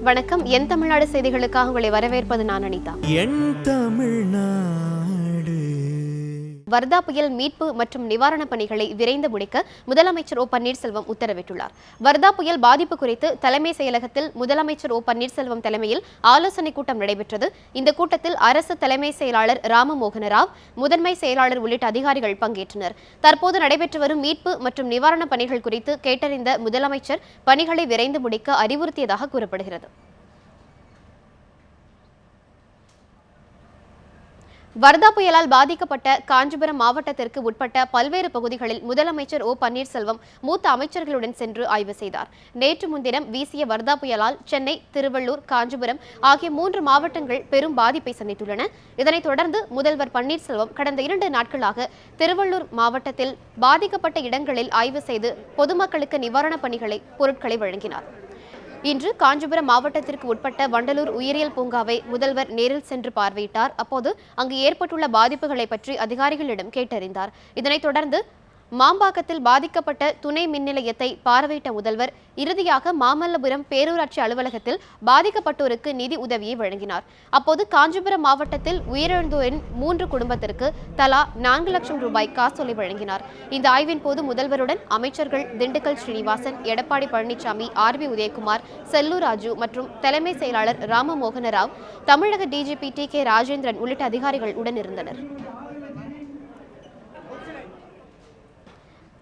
வணக்கம். என் தமிழ்நாடு செய்திகளுக்காக உங்களை வரவேற்பது நான் அனிதா. என் தமிழ்நாடு. வர்தா புயல் மீட்பு மற்றும் நிவாரணப் பணிகளை விரைந்து முடிக்க முதலமைச்சர் ஓ பன்னீர்செல்வம் உத்தரவிட்டுள்ளார். வர்தா புயல் பாதிப்பு குறித்து தலைமை செயலகத்தில் முதலமைச்சர் ஓ பன்னீர்செல்வம் தலைமையில் ஆலோசனைக் கூட்டம் நடைபெற்றது. இந்த கூட்டத்தில் அரசு தலைமை செயலாளர் ராமமோகன ராவ், முதன்மை செயலாளர் உள்ளிட்ட அதிகாரிகள் பங்கேற்றனர். தற்போது நடைபெற்று வரும் மீட்பு மற்றும் நிவாரணப் பணிகள் குறித்து கேட்டறிந்த முதலமைச்சர் பணிகளை விரைந்து முடிக்க அறிவுறுத்தியதாக கூறப்படுகிறது. வர்தா புயலால் பாதிக்கப்பட்ட காஞ்சிபுரம் மாவட்டத்திற்கு உட்பட்ட பல்வேறு பகுதிகளில் முதலமைச்சர் ஓ பன்னீர்செல்வம் மூத்த அமைச்சர்களுடன் சென்று ஆய்வு செய்தார். நேற்று முன்தினம் வீசிய வர்தா புயலால் சென்னை, திருவள்ளூர், காஞ்சிபுரம் ஆகிய 3 மாவட்டங்கள் பெரும் பாதிப்பை சந்தித்துள்ளன. இதனைத் தொடர்ந்து முதல்வர் பன்னீர்செல்வம் கடந்த 2 நாட்களாக திருவள்ளூர் மாவட்டத்தில் பாதிக்கப்பட்ட இடங்களில் ஆய்வு செய்து பொதுமக்களுக்கு நிவாரணப் பொருட்களை வழங்கினார். இன்று காஞ்சிபுரம் மாவட்டத்திற்கு உட்பட்ட வண்டலூர் உயிரியல் பூங்காவை முதல்வர் நேரில் சென்று பார்வையிட்டார். அப்போது அங்கு ஏற்பட்டுள்ள பாதிப்புகளை பற்றி அதிகாரிகளிடம் கேட்டறிந்தார். இதனைத் தொடர்ந்து மாம்பாக்கத்தில் பாதிக்கப்பட்ட துணை மின் நிலையத்தை பார்வையிட்ட முதல்வர் இறுதியாக மாமல்லபுரம் பேரூராட்சி அலுவலகத்தில் பாதிக்கப்பட்டோருக்கு நிதி உதவியை வழங்கினார். அப்போது காஞ்சிபுரம் மாவட்டத்தில் உயிரிழந்தோரின் 3 குடும்பத்திற்கு தலா 4 லட்சம் ரூபாய் காசோலை வழங்கினார். இந்த ஆய்வின் போது முதல்வருடன் அமைச்சர்கள் திண்டுக்கல் ஸ்ரீனிவாசன், எடப்பாடி பழனிசாமி, ஆர்.பி. உதயகுமார், செல்லூர் ராஜு மற்றும் தலைமை செயலாளர் ராமமோகன ராவ், தமிழக டிஜிபி டி.கே. ராஜேந்திரன் உள்ளிட்ட அதிகாரிகள் உடனிருந்தனர்.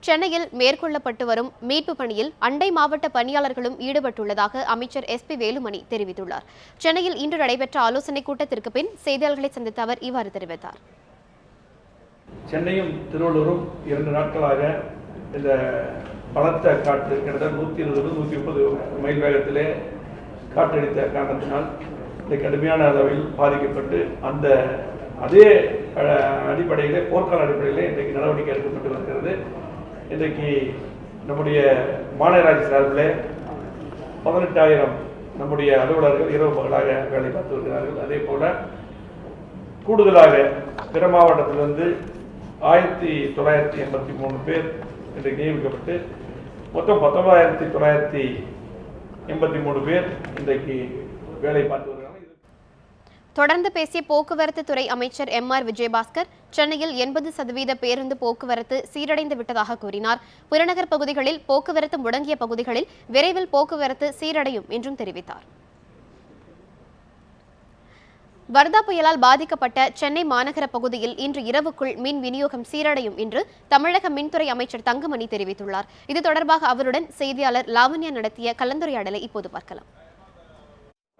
சென்னையில் மேற்கொள்ளப்பட்டு வரும் மீட்பு பணியில் அண்டை மாவட்ட பணியாளர்களும் ஈடுபட்டுள்ளதாக அமைச்சர் எஸ்.பி. வேலுமணி தெரிவித்துள்ளார். சென்னையில் இன்று நடைபெற்ற ஆலோசனைக் கூட்டத்திற்கு பின் செய்தியாளர்களை சந்தித்த அவர் இவ்வாறு தெரிவித்தார். சென்னையும் திருவள்ளூரும் 2 நாட்களாக இந்த பலத்த காற்று கிட்டத்தட்ட 120-130 மைல் வேகத்திலே காற்றடித்த காரணத்தினால் இந்த கடுமையான அளவில் பாதிக்கப்பட்டு அதே அடிப்படையிலே போர்க்கால அடிப்படையிலே இன்றைக்கு நடவடிக்கை எடுக்கப்பட்டு வருகிறது. இன்றைக்கு நம்முடைய மாநகராட்சி சார்பில் 18,000 நம்முடைய அலுவலர்கள் இரவு பகலாக வேலை பார்த்து வருகிறார்கள். அதே போல கூடுதலாக பிற மாவட்டத்திலிருந்து 1983 பேர் இன்றைக்கு நியமிக்கப்பட்டு மொத்தம் 19,983 பேர் இன்றைக்கு வேலை பார்த்து வருகிறார்கள். தொடர்ந்து பேசிய போக்குவரத்து துறை அமைச்சர் எம்.ஆர். விஜயபாஸ்கர், சென்னையில் 80% பேருந்து போக்குவரத்து சீரடைந்து விட்டதாக கூறினார். புறநகர் பகுதிகளில் போக்குவரத்து முடங்கிய பகுதிகளில் விரைவில் போக்குவரத்து சீரடையும் என்றும் தெரிவித்தார். வர்தா புயலால் பாதிக்கப்பட்ட சென்னை மாநகர பகுதியில் இன்று இரவுக்குள் மின் விநியோகம் சீரடையும் என்று தமிழக மின்துறை அமைச்சர் தங்கமணி தெரிவித்துள்ளார். இது தொடர்பாக அவருடன் செய்தியாளர் லாவண்யா நடத்திய கலந்துரையாடலை இப்போது பார்க்கலாம்.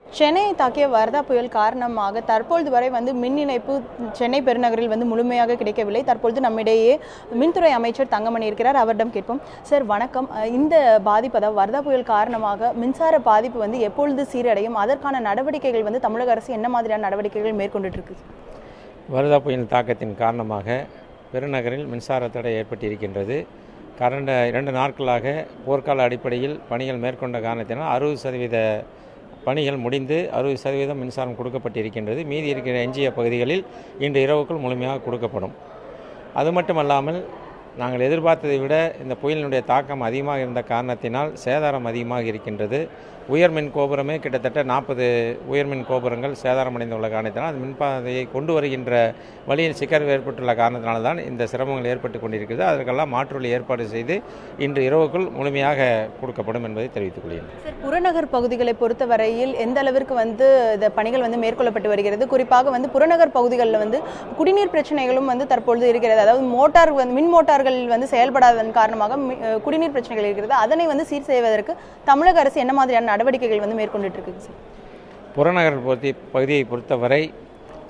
சென்னையை தாக்கிய வர்தா புயல் காரணமாக தற்பொழுது வரை மின் இணைப்பு சென்னை பெருநகரில் முழுமையாக கிடைக்கவில்லை. தற்பொழுது நம்மிடையே மின்துறை அமைச்சர் தங்கமணி இருக்கிறார். அவரிடம் கேட்போம். சார் வணக்கம். இந்த பாதிப்பு, அதாவது வர்தா புயல் காரணமாக மின்சார பாதிப்பு எப்பொழுது சீரடையும், அதற்கான நடவடிக்கைகள் தமிழக அரசு என்ன மாதிரியான நடவடிக்கைகள் மேற்கொண்டுட்டு இருக்கு? வர்தா புயல் தாக்கத்தின் காரணமாக பெருநகரில் மின்சார தடை ஏற்பட்டிருக்கின்றது. கடந்த 2 நாட்களாக போர்க்கால அடிப்படையில் பணிகள் மேற்கொண்ட காரணத்தினால் 60% பணிகள் முடிந்து 60% மின்சாரம் கொடுக்கப்பட்டிருக்கின்றது. மீதி இருக்கிற எஞ்சிய பகுதிகளில் இன்று இரவுக்குள் முழுமையாக கொடுக்கப்படும். அது மட்டுமல்லாமல் நாங்கள் எதிர்பார்த்ததை விட இந்த புயலினுடைய தாக்கம் அதிகமாக இருந்த காரணத்தினால் சேதாரம் அதிகமாக இருக்கின்றது. உயர்மின் கோபுரமே கிட்டத்தட்ட 40 உயர்மின் கோபுரங்கள் சேதாரமடைந்துள்ள காரணத்தினால் அது மின்பாதையை கொண்டு வருகின்ற வழியில் சிக்கல் ஏற்பட்டுள்ள காரணத்தினால்தான் இந்த சிரமங்கள் ஏற்பட்டு கொண்டிருக்கிறது. அதற்கெல்லாம் மாற்றுவழி ஏற்பாடு செய்து இன்று இரவுக்குள் முழுமையாக கொடுக்கப்படும் என்பதை தெரிவித்துக் கொள்கிறேன். சார், புறநகர் பகுதிகளை பொறுத்தவரையில் எந்த அளவிற்கு இந்த பணிகள் மேற்கொள்ளப்பட்டு வருகிறது? குறிப்பாக புறநகர் பகுதிகளில் குடிநீர் பிரச்சனைகளும் தற்பொழுது இருக்கிறது. அதாவது மின் மோட்டார்கள் செயல்படாததன் காரணமாக குடிநீர் பிரச்சனைகள் இருக்கிறது. அதனை சீர் செய்வதற்கு தமிழக அரசு என்ன மாதிரியான நடவடிக்கைகள் மேற்கொண்டுட்டு இருக்கு சார்? புறநகர் பகுதியை பொறுத்தவரை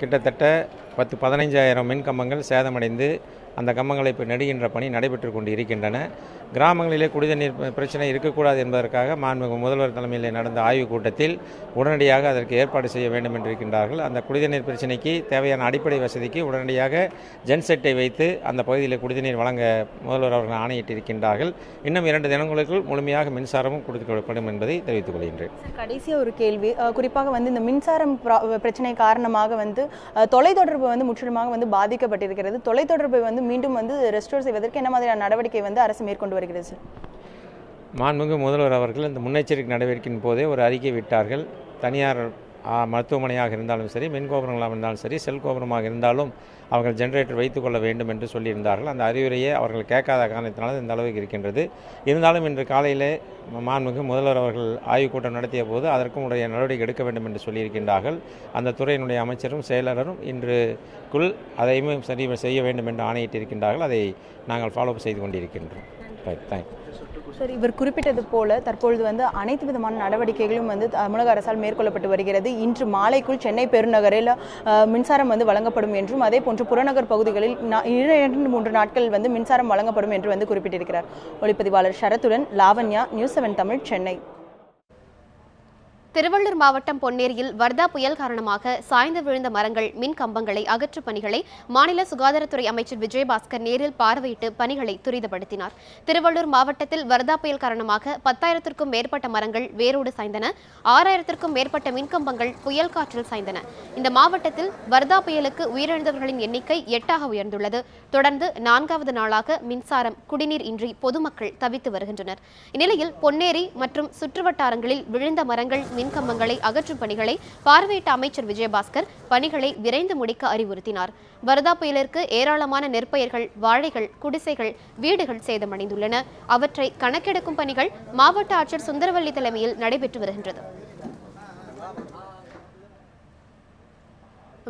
கிட்டத்தட்ட 10-15,000 மின் கம்பங்கள் சேதமடைந்து அந்த கம்பங்களை இப்போ நெடுகின்ற பணி நடைபெற்று கொண்டு இருக்கின்றன. கிராமங்களிலே குடிநீர் பிரச்சனை இருக்கக்கூடாது என்பதற்காக மாண்புமிகு முதல்வர் தலைமையில் நடந்த ஆய்வுக் கூட்டத்தில் உடனடியாக அதற்கு ஏற்பாடு செய்ய வேண்டும் என்று இருக்கின்றார்கள். அந்த குடிநீர் பிரச்சனைக்கு தேவையான அடிப்படை வசதிக்கு உடனடியாக ஜென்செட்டை வைத்து அந்த பகுதியில் குடிநீர் வழங்க முதல்வர் அவர்கள் ஆணையிட்டிருக்கின்றார்கள். இன்னும் 2 தினங்களுக்குள் முழுமையாக மின்சாரமும் கொடுக்கப்படும் என்பதை தெரிவித்துக் கொள்கின்றேன். கடைசியாக ஒரு கேள்வி. குறிப்பாக இந்த மின்சாரம் பிரச்சனை காரணமாக தொலைத்தொடர்பு முற்றிலுமாக பாதிக்கப்பட்டிருக்கிறது. தொலைத்தொடர்பை மீண்டும் ரெஸ்டோர் செய்வதற்கு என்ன மாதிரியான நடவடிக்கை அரசு மேற்கொண்டு வருகிறது சார்? மாண்புமிகு முதல்வர் அவர்கள் இந்த முன்னெச்சரிக்கை நடவடிக்கையின் போதே ஒரு அறிக்கை விட்டார்கள். தனியார் மருத்துவமனையாக இருந்தாலும் சரி, மின் கோபுரங்களாக இருந்தாலும் சரி, செல் கோபுரமாக இருந்தாலும் அவர்கள் ஜெனரேட்டர் வைத்துக்கொள்ள வேண்டும் என்று சொல்லியிருந்தார்கள். அந்த அறிவுரையை அவர்கள் கேட்காத காரணத்தினால இந்த அளவுக்கு இருக்கின்றது. இருந்தாலும் இன்று காலையிலே மாண்புமிகு முதல்வர் அவர்கள் ஆய்வுக் கூட்டம் நடத்திய போது அதற்கும் உடைய நடவடிக்கை எடுக்க வேண்டும் என்று சொல்லியிருக்கின்றார்கள். அந்த துறையினுடைய அமைச்சரும் செயலரும் இன்றுக்குள் அதையும் சரி செய்ய வேண்டும் என்று ஆணையிட்டிருக்கின்றார்கள். அதை நாங்கள் ஃபாலோ செய்து கொண்டிருக்கின்றோம். தேங்க்யூ. சார், இவர் குறிப்பிட்டது போல தற்பொழுது அனைத்து விதமான நடவடிக்கைகளும் தமிழக அரசால் மேற்கொள்ளப்பட்டு வருகிறது. இன்று மாலைக்குள் சென்னை பெருநகரில் மின்சாரம் வழங்கப்படும் என்றும், அதே போன்று புறநகர் பகுதிகளில் 2-3 நாட்கள் மின்சாரம் வழங்கப்படும் என்று குறிப்பிட்டிருக்கிறார். ஒளிப்பதிவாளர் ஷரத்துடன் லாவண்யா, நியூஸ் 7 தமிழ், சென்னை. திருவள்ளூர் மாவட்டம் பொன்னேரியில் வர்தா புயல் காரணமாக சாய்ந்து விழுந்த மரங்கள், மின் கம்பங்களை அகற்றும் பணிகளை மாநில சுகாதாரத்துறை அமைச்சர் விஜயபாஸ்கர் நேரில் பார்வையிட்டு பணிகளை துரிதப்படுத்தினார். திருவள்ளூர் மாவட்டத்தில் வர்தா புயல் காரணமாக 10,000க்கும் மேற்பட்ட மரங்கள் வேரோடு சாய்ந்தன. 6,000க்கும் மேற்பட்ட மின்கம்பங்கள் புயல் காற்றில் சாய்ந்தன. இந்த மாவட்டத்தில் வர்தா புயலுக்கு உயிரிழந்தவர்களின் எண்ணிக்கை 8ஆக உயர்ந்துள்ளது. தொடர்ந்து 4வது நாளாக மின்சாரம், குடிநீர் இன்றி பொதுமக்கள் தவித்து வருகின்றனர். இந்நிலையில் பொன்னேரி மற்றும் சுற்றுவட்டாரங்களில் விழுந்த மரங்கள், மின்கம்பங்களை அகற்றும் பணிகளை பார்வையிட்ட அமைச்சர் விஜயபாஸ்கர் பணிகளை விரைந்து முடிக்க அறிவுறுத்தினார். வர்தா புயலிற்கு ஏராளமான நெற்பயிர்கள், வாழைகள், குடிசைகள், வீடுகள் சேதமடைந்துள்ளன. அவற்றை கணக்கெடுக்கும் பணிகள் மாவட்ட ஆட்சியர் சுந்தரவல்லி தலைமையில் நடைபெற்று வருகின்றது.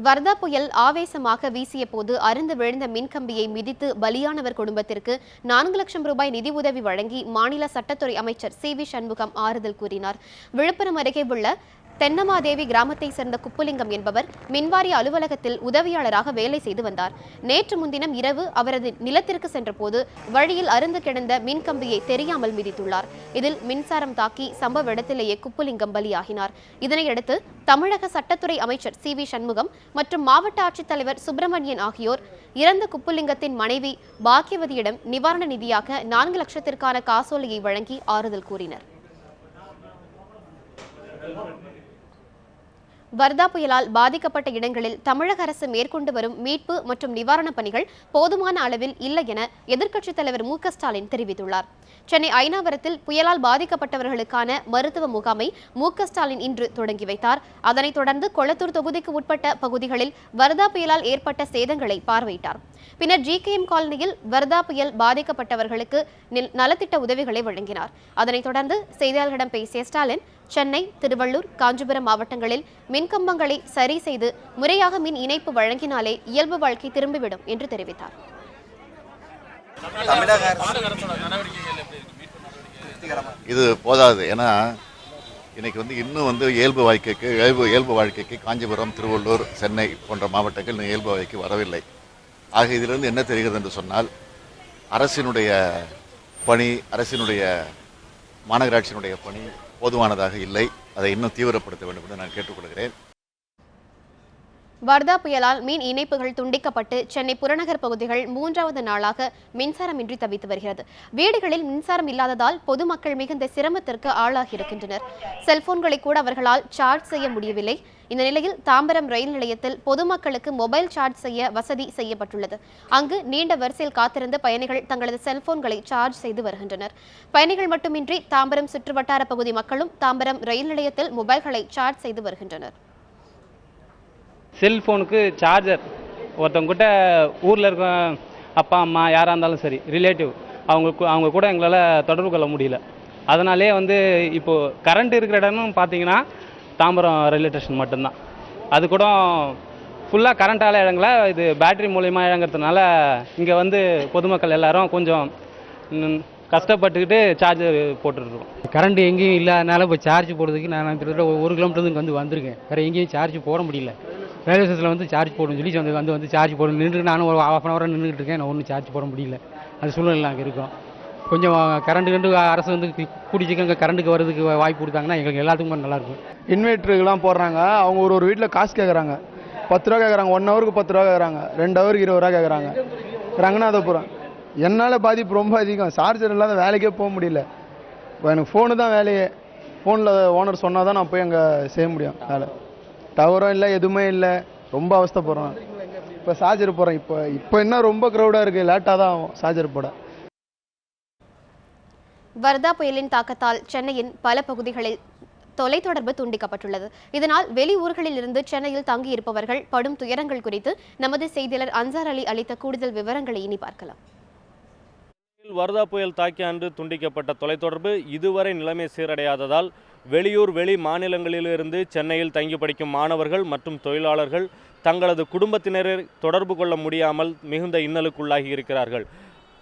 வர்தா புயல் ஆவேசமாக வீசிய போது அருந்து விழுந்த மின்கம்பியை மிதித்து பலியானவர் குடும்பத்திற்கு 4 லட்சம் ரூபாய் நிதி உதவி வழங்கி மாநில சட்டத்துறை அமைச்சர் CV சண்முகம் ஆறுதல் கூறினார். விழுப்புரம் அருகே உள்ள தென்னமாதேவி கிராமத்தை சேர்ந்த குப்புலிங்கம் என்பவர் மின்வாரிய அலுவலகத்தில் உதவியாளராக வேலை செய்து வந்தார். நேற்று முன்தினம் இரவு அவரது நிலத்திற்கு சென்றபோது வழியில் அருந்து கிடந்த மின்கம்பியை தெரியாமல் மிதித்துள்ளார். இதில் மின்சாரம் தாக்கி சம்பவ இடத்திலேயே குப்புலிங்கம் பலியாகினார். இதனையடுத்து தமிழக சட்டத்துறை அமைச்சர் CV சண்முகம் மற்றும் மாவட்ட ஆட்சித்தலைவர் சுப்பிரமணியன் ஆகியோர் இறந்த குப்புலிங்கத்தின் மனைவி பாக்கியவதியிடம் நிவாரண நிதியாக 4 லட்சத்திற்கான காசோலையை வழங்கி ஆறுதல் கூறினர். வர்தா புயலால் பாதிக்கப்பட்ட இடங்களில் தமிழக அரசு மேற்கொண்டு வரும் மீட்பு மற்றும் நிவாரணப் பணிகள் போதுமான அளவில் இல்லை என எதிர்க்கட்சித் தலைவர் MK ஸ்டாலின் தெரிவித்துள்ளார். சென்னை ஐனாவரத்தில் புயலால் பாதிக்கப்பட்டவர்களுக்கான மருத்துவ முகாமை MK ஸ்டாலின் இன்று தொடங்கி வைத்தார். அதனைத் தொடர்ந்து கொளத்தூர் தொகுதிக்கு உட்பட்ட பகுதிகளில் வர்தா புயலால் ஏற்பட்ட சேதங்களை பார்வையிட்டார். பின்னர் GKM காலனியில் வர்தா புயல் பாதிக்கப்பட்டவர்களுக்கு நலத்திட்ட உதவிகளை வழங்கினார். அதனைத் தொடர்ந்து செய்தியாளர்களிடம் பேசிய ஸ்டாலின், சென்னை, திருவள்ளூர், காஞ்சிபுரம் மாவட்டங்களில் மின்கம்பங்களை சரி செய்து முறையாக மின் இணைப்பு வழங்கினாலே இயல்பு வாழ்க்கை திரும்பிவிடும் என்று தெரிவித்தார். இது போதாது. ஏன்னா இன்னைக்கு இன்னும் இயல்பு வாழ்க்கைக்கு காஞ்சிபுரம், திருவள்ளூர், சென்னை போன்ற மாவட்டங்கள் இயல்பு வாழ்க்கைக்கு வரவில்லை. ஆக இதிலிருந்து என்ன தெரிகிறது என்று சொன்னால், அரசினுடைய பணி, மாநகராட்சியினுடைய பணி போதுமானதாக இல்லை. அதை இன்னும் தீவிரப்படுத்த வேண்டும் என்று நான் கேட்டுக்கொள்கிறேன். வர்தா புயலால் மின் இணைப்புகள் துண்டிக்கப்பட்டு சென்னை புறநகர் பகுதிகள் 3வது நாளாக மின்சாரமின்றி தவித்து வருகிறது. வீடுகளில் மின்சாரம் இல்லாததால் பொதுமக்கள் மிகுந்த சிரமத்திற்கு ஆளாகி இருக்கின்றனர். செல்போன்களை கூட அவர்களால் சார்ஜ் செய்ய முடியவில்லை. இந்த நிலையில் தாம்பரம் ரயில் நிலையத்தில் பொதுமக்களுக்கு மொபைல் சார்ஜ் செய்ய வசதி செய்யப்பட்டுள்ளது. அங்கு நீண்ட வரிசையில் காத்திருந்த பயணிகள் தங்களது செல்போன்களை சார்ஜ் செய்து வருகின்றனர். பயணிகள் மட்டுமின்றி தாம்பரம் சுற்றுவட்டார பகுதி மக்களும் தாம்பரம் ரயில் நிலையத்தில் மொபைல்களை சார்ஜ் செய்து வருகின்றனர். செல்ஃபோனுக்கு சார்ஜர் ஒருத்தவங்கிட்ட ஊரில் இருக்க அப்பா அம்மா யாராக இருந்தாலும் சரி, ரிலேட்டிவ், அவங்க கூட எங்களால் தொடர்பு கொள்ள முடியல. அதனாலே இப்போது கரண்ட் இருக்கிற இடமும் பார்த்தீங்கன்னா தாம்பரம் ரயில்வே ஸ்டேஷன் மட்டும்தான். அது கூட ஃபுல்லாக கரண்ட்டால் இழங்கல, இது பேட்டரி மூலயமா இழங்கிறதுனால இங்கே பொதுமக்கள் எல்லாரும் கொஞ்சம் கஷ்டப்பட்டுக்கிட்டு சார்ஜர் போட்டுருக்கோம். கரண்ட் எங்கேயும் இல்லாதனால இப்போ சார்ஜ் போடுறதுக்கு நான் கிட்டத்தட்ட 1 கிலோமீட்டருக்கு வந்திருக்கேன். வேறு எங்கேயும் சார்ஜ் போட முடியல. ரயில்வே ஸ்டேஷனில் சார்ஜ் போடணும்னு சொல்லி வந்து சார்ஜ் போடணும் நின்று நானும் ஒரு ½ hour நின்றுட்டு இருக்கேன். நான் ஒன்றும் சார்ஜ் போட முடியல. அந்த சூழ்நிலை நாங்கள் இருக்கோம். கொஞ்சம் கரண்ட்டு அரசு கூடி சீக்கிரம் கரண்ட்டுக்கு வரதுக்கு வாய்ப்பு கொடுத்தாங்கன்னா எங்களுக்கு எல்லாத்துக்கும் நல்லாயிருக்கும். இன்வெர்ட்டருக்கெல்லாம் போடுறாங்க. அவங்க ஒரு வீட்டில் காசு கேட்குறாங்க. 10 ரூபா கேட்குறாங்க. 1 ஹவருக்கு 10 ரூபா கேட்குறாங்க. 2 ஹவருக்கு 20 ரூபா கேட்குறாங்க. ரங்கநாதபுரம் என்னால் பாதிப்பு ரொம்ப அதிகம். சார்ஜர் இல்லாத வேலைக்கே போக முடியல. இப்போ எனக்கு ஃபோனு தான் வேலையே. ஃபோனில் ஓனர் சொன்னால் தான் நான் போய் அங்கே செய்ய முடியும் வேலை. டவரும் இல்லை, எதுவுமே இல்லை. ரொம்ப அவஸ்தைப்படுறோம். இப்போ சார்ஜர் போடுறேன். இப்போ இன்னும் ரொம்ப க்ரௌடாக இருக்குது. லேட்டாக தான் ஆகும் சார்ஜர் போட. வர்தா புயலின் தாக்கத்தால் சென்னையின் பல பகுதிகளில் தொலைத்தொடர்பு துண்டிக்கப்பட்டுள்ளது. இதனால் வெளியூர்களில் இருந்து சென்னையில் தங்கியிருப்பவர்கள் படும் துயரங்கள் குறித்து நமது செய்தியாளர் அன்சார் அலி அளித்த கூடுதல் விவரங்களை இனி பார்க்கலாம். வர்தா புயல் தாக்கிய அன்று துண்டிக்கப்பட்ட தொலைத்தொடர்பு இதுவரை நிலைமை சீரடையாததால் வெளியூர் வெளி மாநிலங்களிலிருந்து சென்னையில் தங்கி படிக்கும் மாணவர்கள் மற்றும் தொழிலாளர்கள் தங்களது குடும்பத்தினரை தொடர்பு கொள்ள முடியாமல் மிகுந்த இன்னலுக்குள்ளாகி இருக்கிறார்கள்.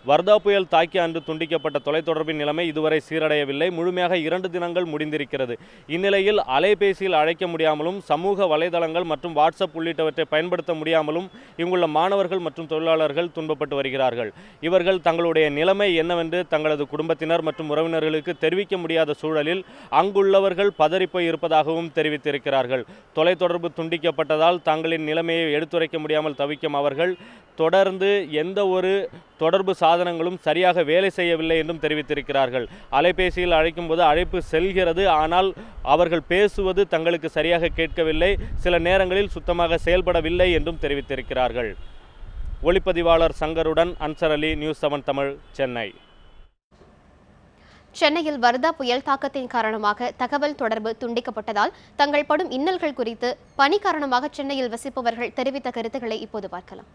வர்தா புயல் தாக்கிய அன்று துண்டிக்கப்பட்ட தொலைத்தொடர்பின் நிலைமை இதுவரை சீரடையவில்லை. முழுமையாக 2 தினங்கள் முடிந்திருக்கிறது. இந்நிலையில் அலைபேசியில் அழைக்க முடியாமலும் சமூக வலைதளங்கள் மற்றும் வாட்ஸ்அப் உள்ளிட்டவற்றை பயன்படுத்த முடியாமலும் இங்குள்ள மாணவர்கள் மற்றும் தொழிலாளர்கள் துன்பப்பட்டு வருகிறார்கள். இவர்கள் தங்களுடைய நிலைமை என்னவென்று தங்களது குடும்பத்தினர் மற்றும் உறவினர்களுக்கு தெரிவிக்க முடியாத சூழலில் அங்குள்ளவர்கள் பதறிப்போய் இருப்பதாகவும் தெரிவித்திருக்கிறார்கள். தொலைத்தொடர்பு துண்டிக்கப்பட்டதால் தங்களின் நிலைமையை எடுத்துரைக்க முடியாமல் தவிக்கும் அவர்கள் தொடர்ந்து எந்த ஒரு தொடர்பு சாதனங்களும் சரியாக வேலை செய்யவில்லை என்றும் தெரிவித்திருக்கிறார்கள். அலைபேசியில் அழைக்கும் போது அழைப்பு செல்கிறது, ஆனால் அவர்கள் பேசுவது தங்களுக்கு சரியாக கேட்கவில்லை, சில நேரங்களில் சுத்தமாக செயல்படவில்லை என்றும் தெரிவித்திருக்கிறார்கள். ஒளிப்பதிவாளர் சங்கருடன் அன்சார் அலி, நியூஸ் 7 தமிழ், சென்னை. சென்னையில் வர்தா புயல் தாக்கத்தின் காரணமாக தகவல் தொடர்பு துண்டிக்கப்பட்டதால் தங்கள் படும் இன்னல்கள் குறித்து பணி காரணமாக சென்னையில் வசிப்பவர்கள் தெரிவித்த கருத்துக்களை இப்போது பார்க்கலாம்.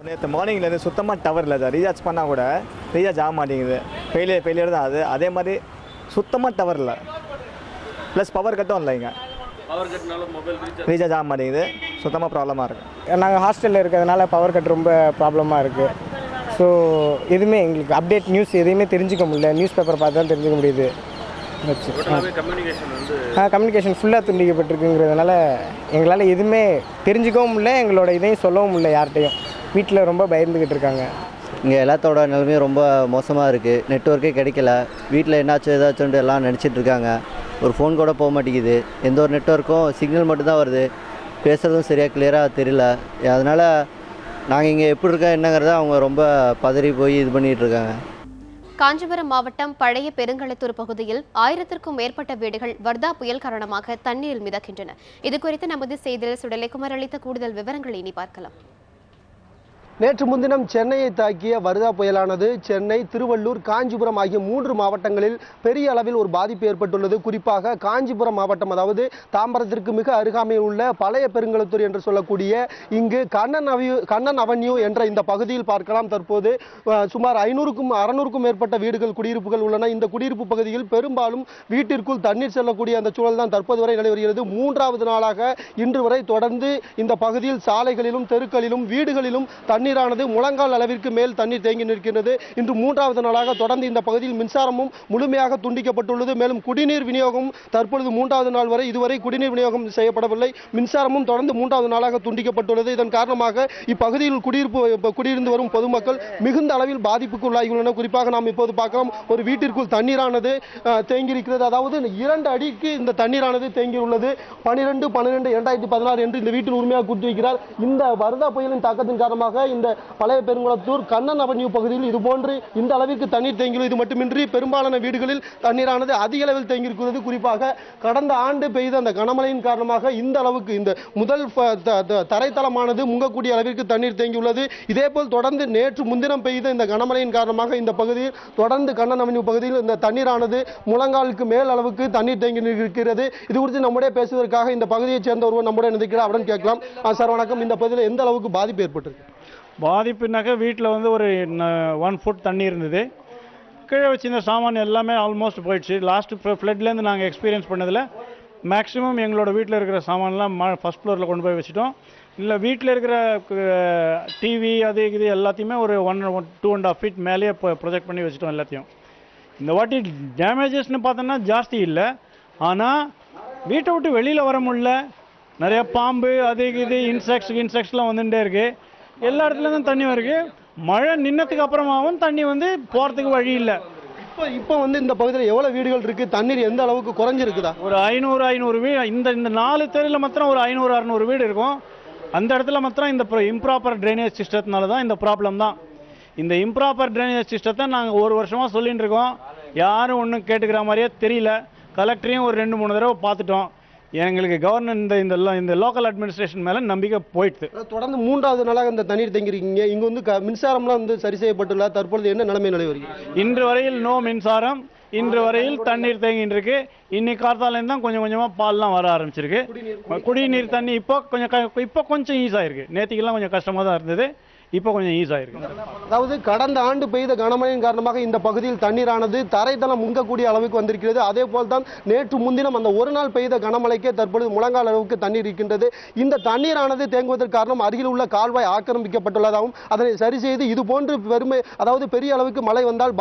நேற்று மார்னிங்லேருந்து சுத்தமாக டவர் இல்லை சார். ரீசார்ஜ் பண்ணால் கூட ரீசார்ஜ் ஆக மாட்டேங்குது. ஃபெயிலியர் தான் அது. அதே மாதிரி சுத்தமாக டவர் இல்லை, ப்ளஸ் பவர் கட்டும் இல்லை. இங்கே ரீசார்ஜ் ஆக மாட்டேங்குது, சுத்தமாக ப்ராப்ளமாக இருக்குது. நாங்கள் ஹாஸ்டலில் இருக்கிறதுனால பவர் கட் ரொம்ப ப்ராப்ளமாக இருக்குது. ஸோ எதுவுமே எங்களுக்கு அப்டேட் நியூஸ் எதையுமே தெரிஞ்சுக்க முடியல. நியூஸ் பேப்பர் பார்த்து தான் தெரிஞ்சுக்க முடியுது. கம்யூனிகேஷன் ஃபுல்லாக துண்டிக்கப்பட்டிருக்குங்கிறதுனால எங்களால் எதுவுமே தெரிஞ்சுக்கவும் முடியல, எங்களோட இதையும் சொல்லவும் முடியல யார்கிட்டையும். வீட்டில் ரொம்ப பயந்துக்கிட்டு இருக்காங்க. இங்கே எல்லாத்தோட நிலைமையும் ரொம்ப மோசமாக இருக்குது. நெட்வொர்க்கே கிடைக்கல. வீட்டில் என்னாச்சும் ஏதாச்சும்ட்டு எல்லாம் நினச்சிட்டு இருக்காங்க. ஒரு ஃபோன் கூட போக மாட்டேங்குது. எந்த ஒரு நெட்வொர்க்கும் சிக்னல் மட்டும்தான் வருது. பேசுகிறதும் சரியாக கிளியராக தெரியல. அதனால் நாங்கள் இங்கே எப்படி இருக்கோம் என்னங்கிறத அவங்க ரொம்ப பதறி போய் இது பண்ணிகிட்டு இருக்காங்க. காஞ்சிபுரம் மாவட்டம் பழைய பெருங்களத்தூர் பகுதியில் 1000க்கும் மேற்பட்ட வீடுகள் வர்தா புயல் காரணமாக தண்ணீரில் மிதக்கின்றன. இதுகுறித்து நமது செய்தியாளர் சுடலைக்குமார் அளித்த கூடுதல் விவரங்களை இனி பார்க்கலாம். நேற்று முன்தினம் சென்னையை தாக்கிய வர்தா புயலானது சென்னை, திருவள்ளூர், காஞ்சிபுரம் ஆகிய 3 மாவட்டங்களில் பெரிய அளவில் ஒரு பாதிப்பு ஏற்பட்டுள்ளது. குறிப்பாக காஞ்சிபுரம் மாவட்டம், அதாவது தாம்பரத்திற்கு மிக அருகாமையில் உள்ள பழைய பெருங்களத்தூர் என்று சொல்லக்கூடிய இங்கு கண்ணன் அவென்யூ என்ற இந்த பகுதியில் பார்க்கலாம். தற்போது சுமார் 500க்கும் மேற்பட்ட வீடுகள், குடியிருப்புகள் உள்ளன. இந்த குடியிருப்பு பகுதியில் பெரும்பாலும் வீட்டிற்குள் தண்ணீர் செல்லக்கூடிய அந்த சூழல் தான் தற்போது வரை நிலவி வருகிறது. 3வது நாளாக இன்று வரை தொடர்ந்து இந்த பகுதியில் சாலைகளிலும் தெருக்களிலும் வீடுகளிலும் தண்ணீரானது முழங்கால் அளவிற்கு மேல் தண்ணீர் தேங்கி நிற்கிறது. இன்று 3வது நாளாக தொடர்ந்து இந்த பகுதியில் மின்சாரமும் முழுமையாக துண்டிக்கப்பட்டுள்ளது. மேலும் குடிநீர் விநியோகம் தற்பொழுது 3வது நாள் வரை இதுவரை குடிநீர் விநியோகம் செய்யப்படவில்லை. மின்சாரமும் தொடர்ந்து 3வது நாளாக துண்டிக்கப்பட்டுள்ளது. இதன் காரணமாக இப்பகுதியில் குடியிருந்து வரும் பொதுமக்கள் மிகுந்த அளவில் பாதிப்புக்கு உள்ளாகியுள்ளனர். குறிப்பாக நாம் இப்போது பார்க்கலாம், ஒரு வீட்டிற்குள் தண்ணீரானது தேங்கியிருக்கிறது. அதாவது 2 அடிக்கு இந்த தண்ணீரானது தேங்கியுள்ளது. 12/12/2016 என்று இந்த வீட்டின் உரிமையாக கூட்டி வைக்கிறார். இந்த வர்தா புயலின் தாக்கத்தின் காரணமாக இந்த பழைய பெருங்குளத்தூர் கண்ணன் அவென்யூ பகுதியில் இதுபோன்று இந்த அளவிற்கு தண்ணீர் தேங்கியுள்ளது. இது மட்டுமின்றி பெரும்பாலான வீடுகளில் தண்ணீரானது அதிக அளவில் தேங்கியிருக்கிறது. குறிப்பாக கடந்த ஆண்டு பெய்த அந்த கனமழையின் காரணமாக இந்த அளவுக்கு இந்த முதல் தரைத்தளமானது முங்கக்கூடிய அளவிற்கு தண்ணீர் தேங்கியுள்ளது. இதேபோல் தொடர்ந்து நேற்று முன்தினம் பெய்த இந்த கனமழையின் காரணமாக இந்த பகுதியில் தொடர்ந்து கண்ணன் அவென்யூ பகுதியில் இந்த தண்ணீரானது முழங்காலுக்கு மேல் அளவுக்கு தண்ணீர் தேங்கி இருக்கிறது. இது குறித்து நம்முடைய பேசுவதற்காக இந்த பகுதியைச் சேர்ந்த ஒருவர் நம்முடைய நினைக்கிறார். அவருடன் கேட்கலாம். சார் வணக்கம். இந்த பகுதியில் எந்த அளவுக்கு பாதிப்பு ஏற்பட்டிருக்கு? பாதிப்புனாக்கா வீட்டில் வந்து ஒரு 1 ஃபுட் தண்ணி இருந்தது. கீழே வச்சிருந்த சாமான் எல்லாமே ஆல்மோஸ்ட் போயிடுச்சு. லாஸ்ட்டு ஃப்ளட்லேருந்து நாங்கள் எக்ஸ்பீரியன்ஸ் பண்ணதில் மேக்ஸிமம் எங்களோட வீட்டில் இருக்கிற சாமான்லாம் ஃபஸ்ட் ஃப்ளோரில் கொண்டு போய் வச்சுட்டோம். இல்லை வீட்டில் இருக்கிற டிவி அது இது எல்லாத்தையுமே ஒரு 2.5 ஃபீட் மேலேயே ப்ரொஜெக்ட் பண்ணி வச்சுட்டோம் எல்லாத்தையும். இந்த வாட்டி டேமேஜஸ்னு பார்த்தோன்னா ஜாஸ்தி இல்லை. ஆனால் வீட்டை விட்டு வெளியில் வர முடியல. நிறையா பாம்பு அது இது இன்செக்ட்ஸ்லாம் வந்துகிட்டே இருக்குது. எல்லா இடத்துலேருந்தும் தண்ணி வருது. மழை நின்னதுக்கு அப்புறமாவும் தண்ணி வந்து போகிறதுக்கு வழி இல்லை. இப்போ வந்து இந்த பகுதியில் எவ்வளோ வீடுகள் இருக்குது? தண்ணீர் எந்த அளவுக்கு குறைஞ்சிருக்குதா? ஒரு 500 வீடு. இந்த 4 தெருவில் மாத்திரம் ஒரு 500-600 வீடு இருக்கும். அந்த இடத்துல மாத்திரம் இந்த இம்ப்ராப்பர் ட்ரைனேஜ் சிஸ்டத்தினால தான் இந்த ப்ராப்ளம் தான். இந்த இம்ப்ராப்பர் ட்ரைனேஜ் சிஸ்டத்தை நாங்கள் 1 வருஷமாக சொல்லிட்டு இருக்கோம். யாரும் ஒன்றும் கேட்டுக்கிற மாதிரியே தெரியல. கலெக்டரையும் ஒரு 2-3 தடவை பார்த்துட்டோம். எங்களுக்கு கவர்மெண்ட் இந்த லோக்கல் அட்மினிஸ்ட்ரேஷன் மேலே நம்பிக்கை போயிடுது. தொடர்ந்து 3வது நாளாக இந்த தண்ணீர் தேங்கியிருக்கீங்க. இங்கே வந்து மின்சாரம்லாம் வந்து சரி செய்யப்பட்டுள்ள தற்பொழுது என்ன நிலை வருகிறது? இன்று வரையில் நோ மின்சாரம், இன்று வரையில் தண்ணீர் தேங்கிட்டு இருக்கு. இன்னைக்கு காத்தாலேருந்து தான் கொஞ்சம் கொஞ்சமாக பால்லாம் வர ஆரம்பிச்சிருக்கு. குடிநீர் தண்ணி இப்போ கொஞ்சம் ஈஸாக இருக்குது. நேற்றுக்கெல்லாம் கொஞ்சம் கஷ்டமாக தான் இருந்தது, இப்போ கொஞ்சம் ஈஸாக இருக்கு. அதாவது கடந்த ஆண்டு பெய்த கனமழையின் காரணமாக இந்த பகுதியில் தண்ணீரானது தரைத்தளம் முங்கக்கூடிய அளவுக்கு வந்திருக்கிறது. அதே போல் தான் நேற்று முன்தினம் அந்த ஒரு நாள் பெய்த கனமழைக்கே தற்பொழுது முழங்கால் அளவுக்கு தண்ணீர் இருக்கின்றது. இந்த தண்ணீரானது தேங்குவதற்கு காரணம் அருகில் உள்ள கால்வாய் ஆக்கிரமிக்கப்பட்டுள்ளதாகவும் அதனை சரி செய்து இது போன்று பெரிய அளவுக்கு மழை வந்தால்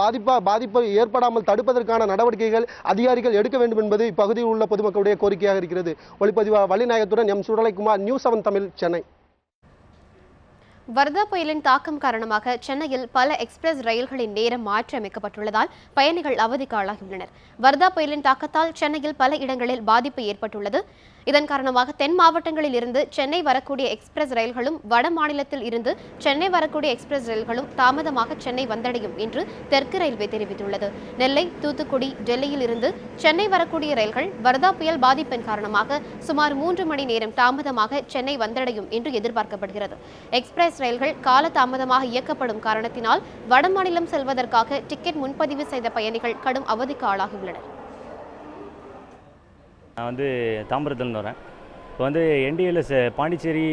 பாதிப்பு ஏற்படாமல் தடுப்பதற்கான நடவடிக்கைகள் அதிகாரிகள் எடுக்க வேண்டும் என்பது இப்பகுதியில் உள்ள பொதுமக்களுடைய கோரிக்கையாக இருக்கிறது. ஒளிப்பதிவாளர் வள்ளிநாயகத்துடன் எம் சுடலைக்குமார், நியூஸ் 7 தமிழ், சென்னை. வர்தா புயலின் தாக்கம் காரணமாக சென்னையில் பல எக்ஸ்பிரஸ் ரயில்களின் நேரம் மாற்றியமைக்கப்பட்டுள்ளதால் பயணிகள் அவதிக்கு ஆளாகியுள்ளனர். வர்தா புயலின் தாக்கத்தால் சென்னையில் பல இடங்களில் பாதிப்பு ஏற்பட்டுள்ளது. இதன் காரணமாக தென் மாவட்டங்களில் இருந்து சென்னை வரக்கூடிய எக்ஸ்பிரஸ் ரயில்களும் வட மாநிலத்தில் இருந்து சென்னை வரக்கூடிய எக்ஸ்பிரஸ் ரயில்களும் தாமதமாக சென்னை வந்தடையும் என்று தெற்கு ரயில்வே தெரிவித்துள்ளது. நெல்லை, தூத்துக்குடி, டெல்லியில் இருந்து சென்னை வரக்கூடிய ரயில்கள் வர்தா புயல் பாதிப்பின் காரணமாக சுமார் 3 மணி நேரம் தாமதமாக சென்னை வந்தடையும் என்று எதிர்பார்க்கப்படுகிறது. எக்ஸ்பிரஸ் ரயில்கள் கால தாமதமாக இயக்கப்படும் காரணத்தினால் வடமாநிலம் செல்வதற்காக டிக்கெட் முன்பதிவு செய்த பயணிகள் கடும் அவதிக்கு ஆளாகியுள்ளனர். நான் வந்து தாம்பரத்துலேருந்து வரேன். இப்போ வந்து NDLS Pondicherry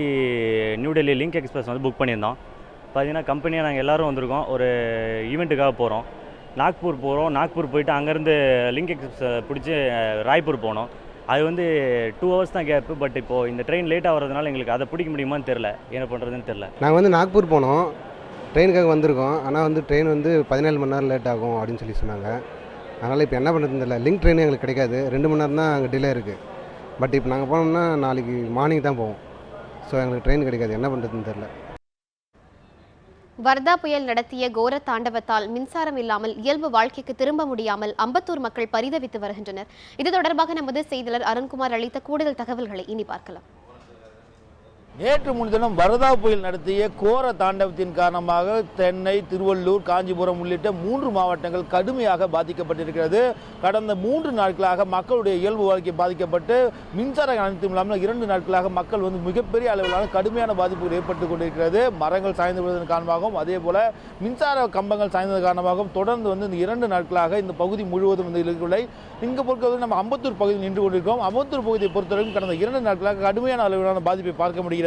new Delhi link express வந்து புக் பண்ணியிருந்தோம். பார்த்தீங்கன்னா கம்பெனியாக நாங்கள் எல்லோரும் வந்திருக்கோம். ஒரு ஈவெண்ட்டுக்காக போகிறோம். நாக்பூர் போயிட்டு அங்கேருந்து லிங்க் எக்ஸ்பிரஸ் பிடிச்சி ராய்ப்பூர் போனோம். அது வந்து 2 ஹவர்ஸ் தான் கேப்பு. பட் இப்போது இந்த ட்ரெயின் லேட்டாக வரதுனால எங்களுக்கு அதை பிடிக்க முடியுமான்னு தெரில, என்ன பண்ணுறதுன்னு தெரில. நாங்கள் வந்து நாக்பூர் போனோம், ட்ரெயினுக்காக வந்திருக்கோம். ஆனால் வந்து ட்ரெயின் வந்து 17 மணி நேரம் லேட் ஆகும் அப்படின்னு சொல்லி சொன்னாங்க. அதனால் இப்போ என்ன பண்ணுறதுன்னு தெரியல. லிங்க் ட்ரெயின் எங்களுக்கு கிடைக்காது, 2 மணி நேரம் தான் அங்கே டிலே இருக்குது. பட் இப்போ நாங்கள் போனோம்னா நாளைக்கு மார்னிங் தான் போவோம். ஸோ எங்களுக்கு ட்ரெயின் கிடைக்காது, என்ன பண்ணுறதுன்னு தெரில. வர்தா புயல் நடத்திய கோர தாண்டவத்தால் மின்சாரம் இல்லாமல் இயல்பு வாழ்க்கைக்கு திரும்ப முடியாமல் அம்பத்தூர் மக்கள் பரிதவித்து வருகின்றனர். இது தொடர்பாக நமது செய்தியாளர் அருண்குமார் அளித்த கூடுதல் தகவல்களை இனி பார்க்கலாம். நேற்று முன்தினம் வர்தா புயல் நடத்திய கோர தாண்டவத்தின் காரணமாக சென்னை, திருவள்ளூர், காஞ்சிபுரம் உள்ளிட்ட 3 மாவட்டங்கள் கடுமையாக பாதிக்கப்பட்டிருக்கிறது. கடந்த 3 நாட்களாக மக்களுடைய இயல்பு வாழ்க்கை பாதிக்கப்பட்டு மின்சாரம் அனைத்தும் இல்லாமல் 2 நாட்களாக மக்கள் வந்து மிகப்பெரிய அளவிலான கடுமையான பாதிப்புகள் ஏற்பட்டு கொண்டிருக்கிறது. மரங்கள் சாய்ந்து விடுவதன் காரணமாகவும் அதே போல மின்சார கம்பங்கள் சாய்ந்தது காரணமாகவும் தொடர்ந்து வந்து இந்த 2 நாட்களாக இந்த பகுதி முழுவதும் வந்து இருக்கவில்லை. இங்கே பொறுத்தவரை நம்ம அம்பத்தூர் பகுதியில் நின்று கொண்டிருக்கிறோம். அம்பத்தூர் பகுதியை பொறுத்தவரைக்கும் கடந்த 2 நாட்களாக கடுமையான அளவிலான பாதிப்பை பார்க்க முடிகிறது.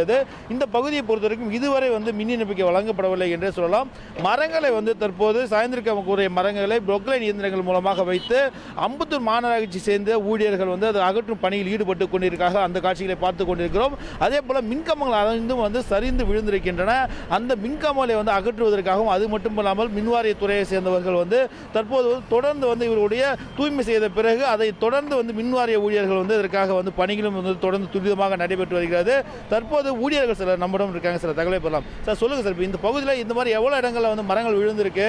இந்த பகுதியை பொறுத்தவரைக்கும் இதுவரை வந்து மின் இணைப்பு வழங்கப்படவில்லை என்றே சொல்லலாம். மரங்களை வந்து தற்போது சாய்ந்திருக்கக்கூடிய மரங்களை புரொக்லைன் இயந்திரங்கள் மூலமாக வைத்து அம்பத்தூர் மாநகராட்சி சேர்ந்த ஊழியர்கள் வந்து அதை அகற்றும் பணியில் ஈடுபட்டு கொண்டிருக்காங்க. அந்த காட்சிகளை பார்த்து கொண்டிருக்கிறோம். அதே போல மின்கம்பங்கள் அனைத்தும் வந்து சரிந்து விழுந்திருக்கின்றன. அந்த மின்கம்பங்களை வந்து அகற்றுவதற்காகவும் அது மட்டுமல்லாமல் மின்வாரியத்துறையை சேர்ந்தவர்கள் வந்து தற்போது தொடர்ந்து வந்து இவருடைய தூய்மை செய்த பிறகு அதை தொடர்ந்து வந்து மின்வாரிய ஊழியர்கள் வந்து இதற்காக வந்து பணிகளும் வந்து தொடர்ந்து துரிதமாக நடைபெற்று வருகிறது. தற்போது ஊழியர்கள் சிலர் நம்மிடம் இருக்காங்க, சில தகவலை பெறலாம். சார் சொல்லுங்க சார், இந்த பகுதியில் இந்த மாதிரி எவ்வளோ இடங்களில் வந்து மரங்கள் விழுந்திருக்கு,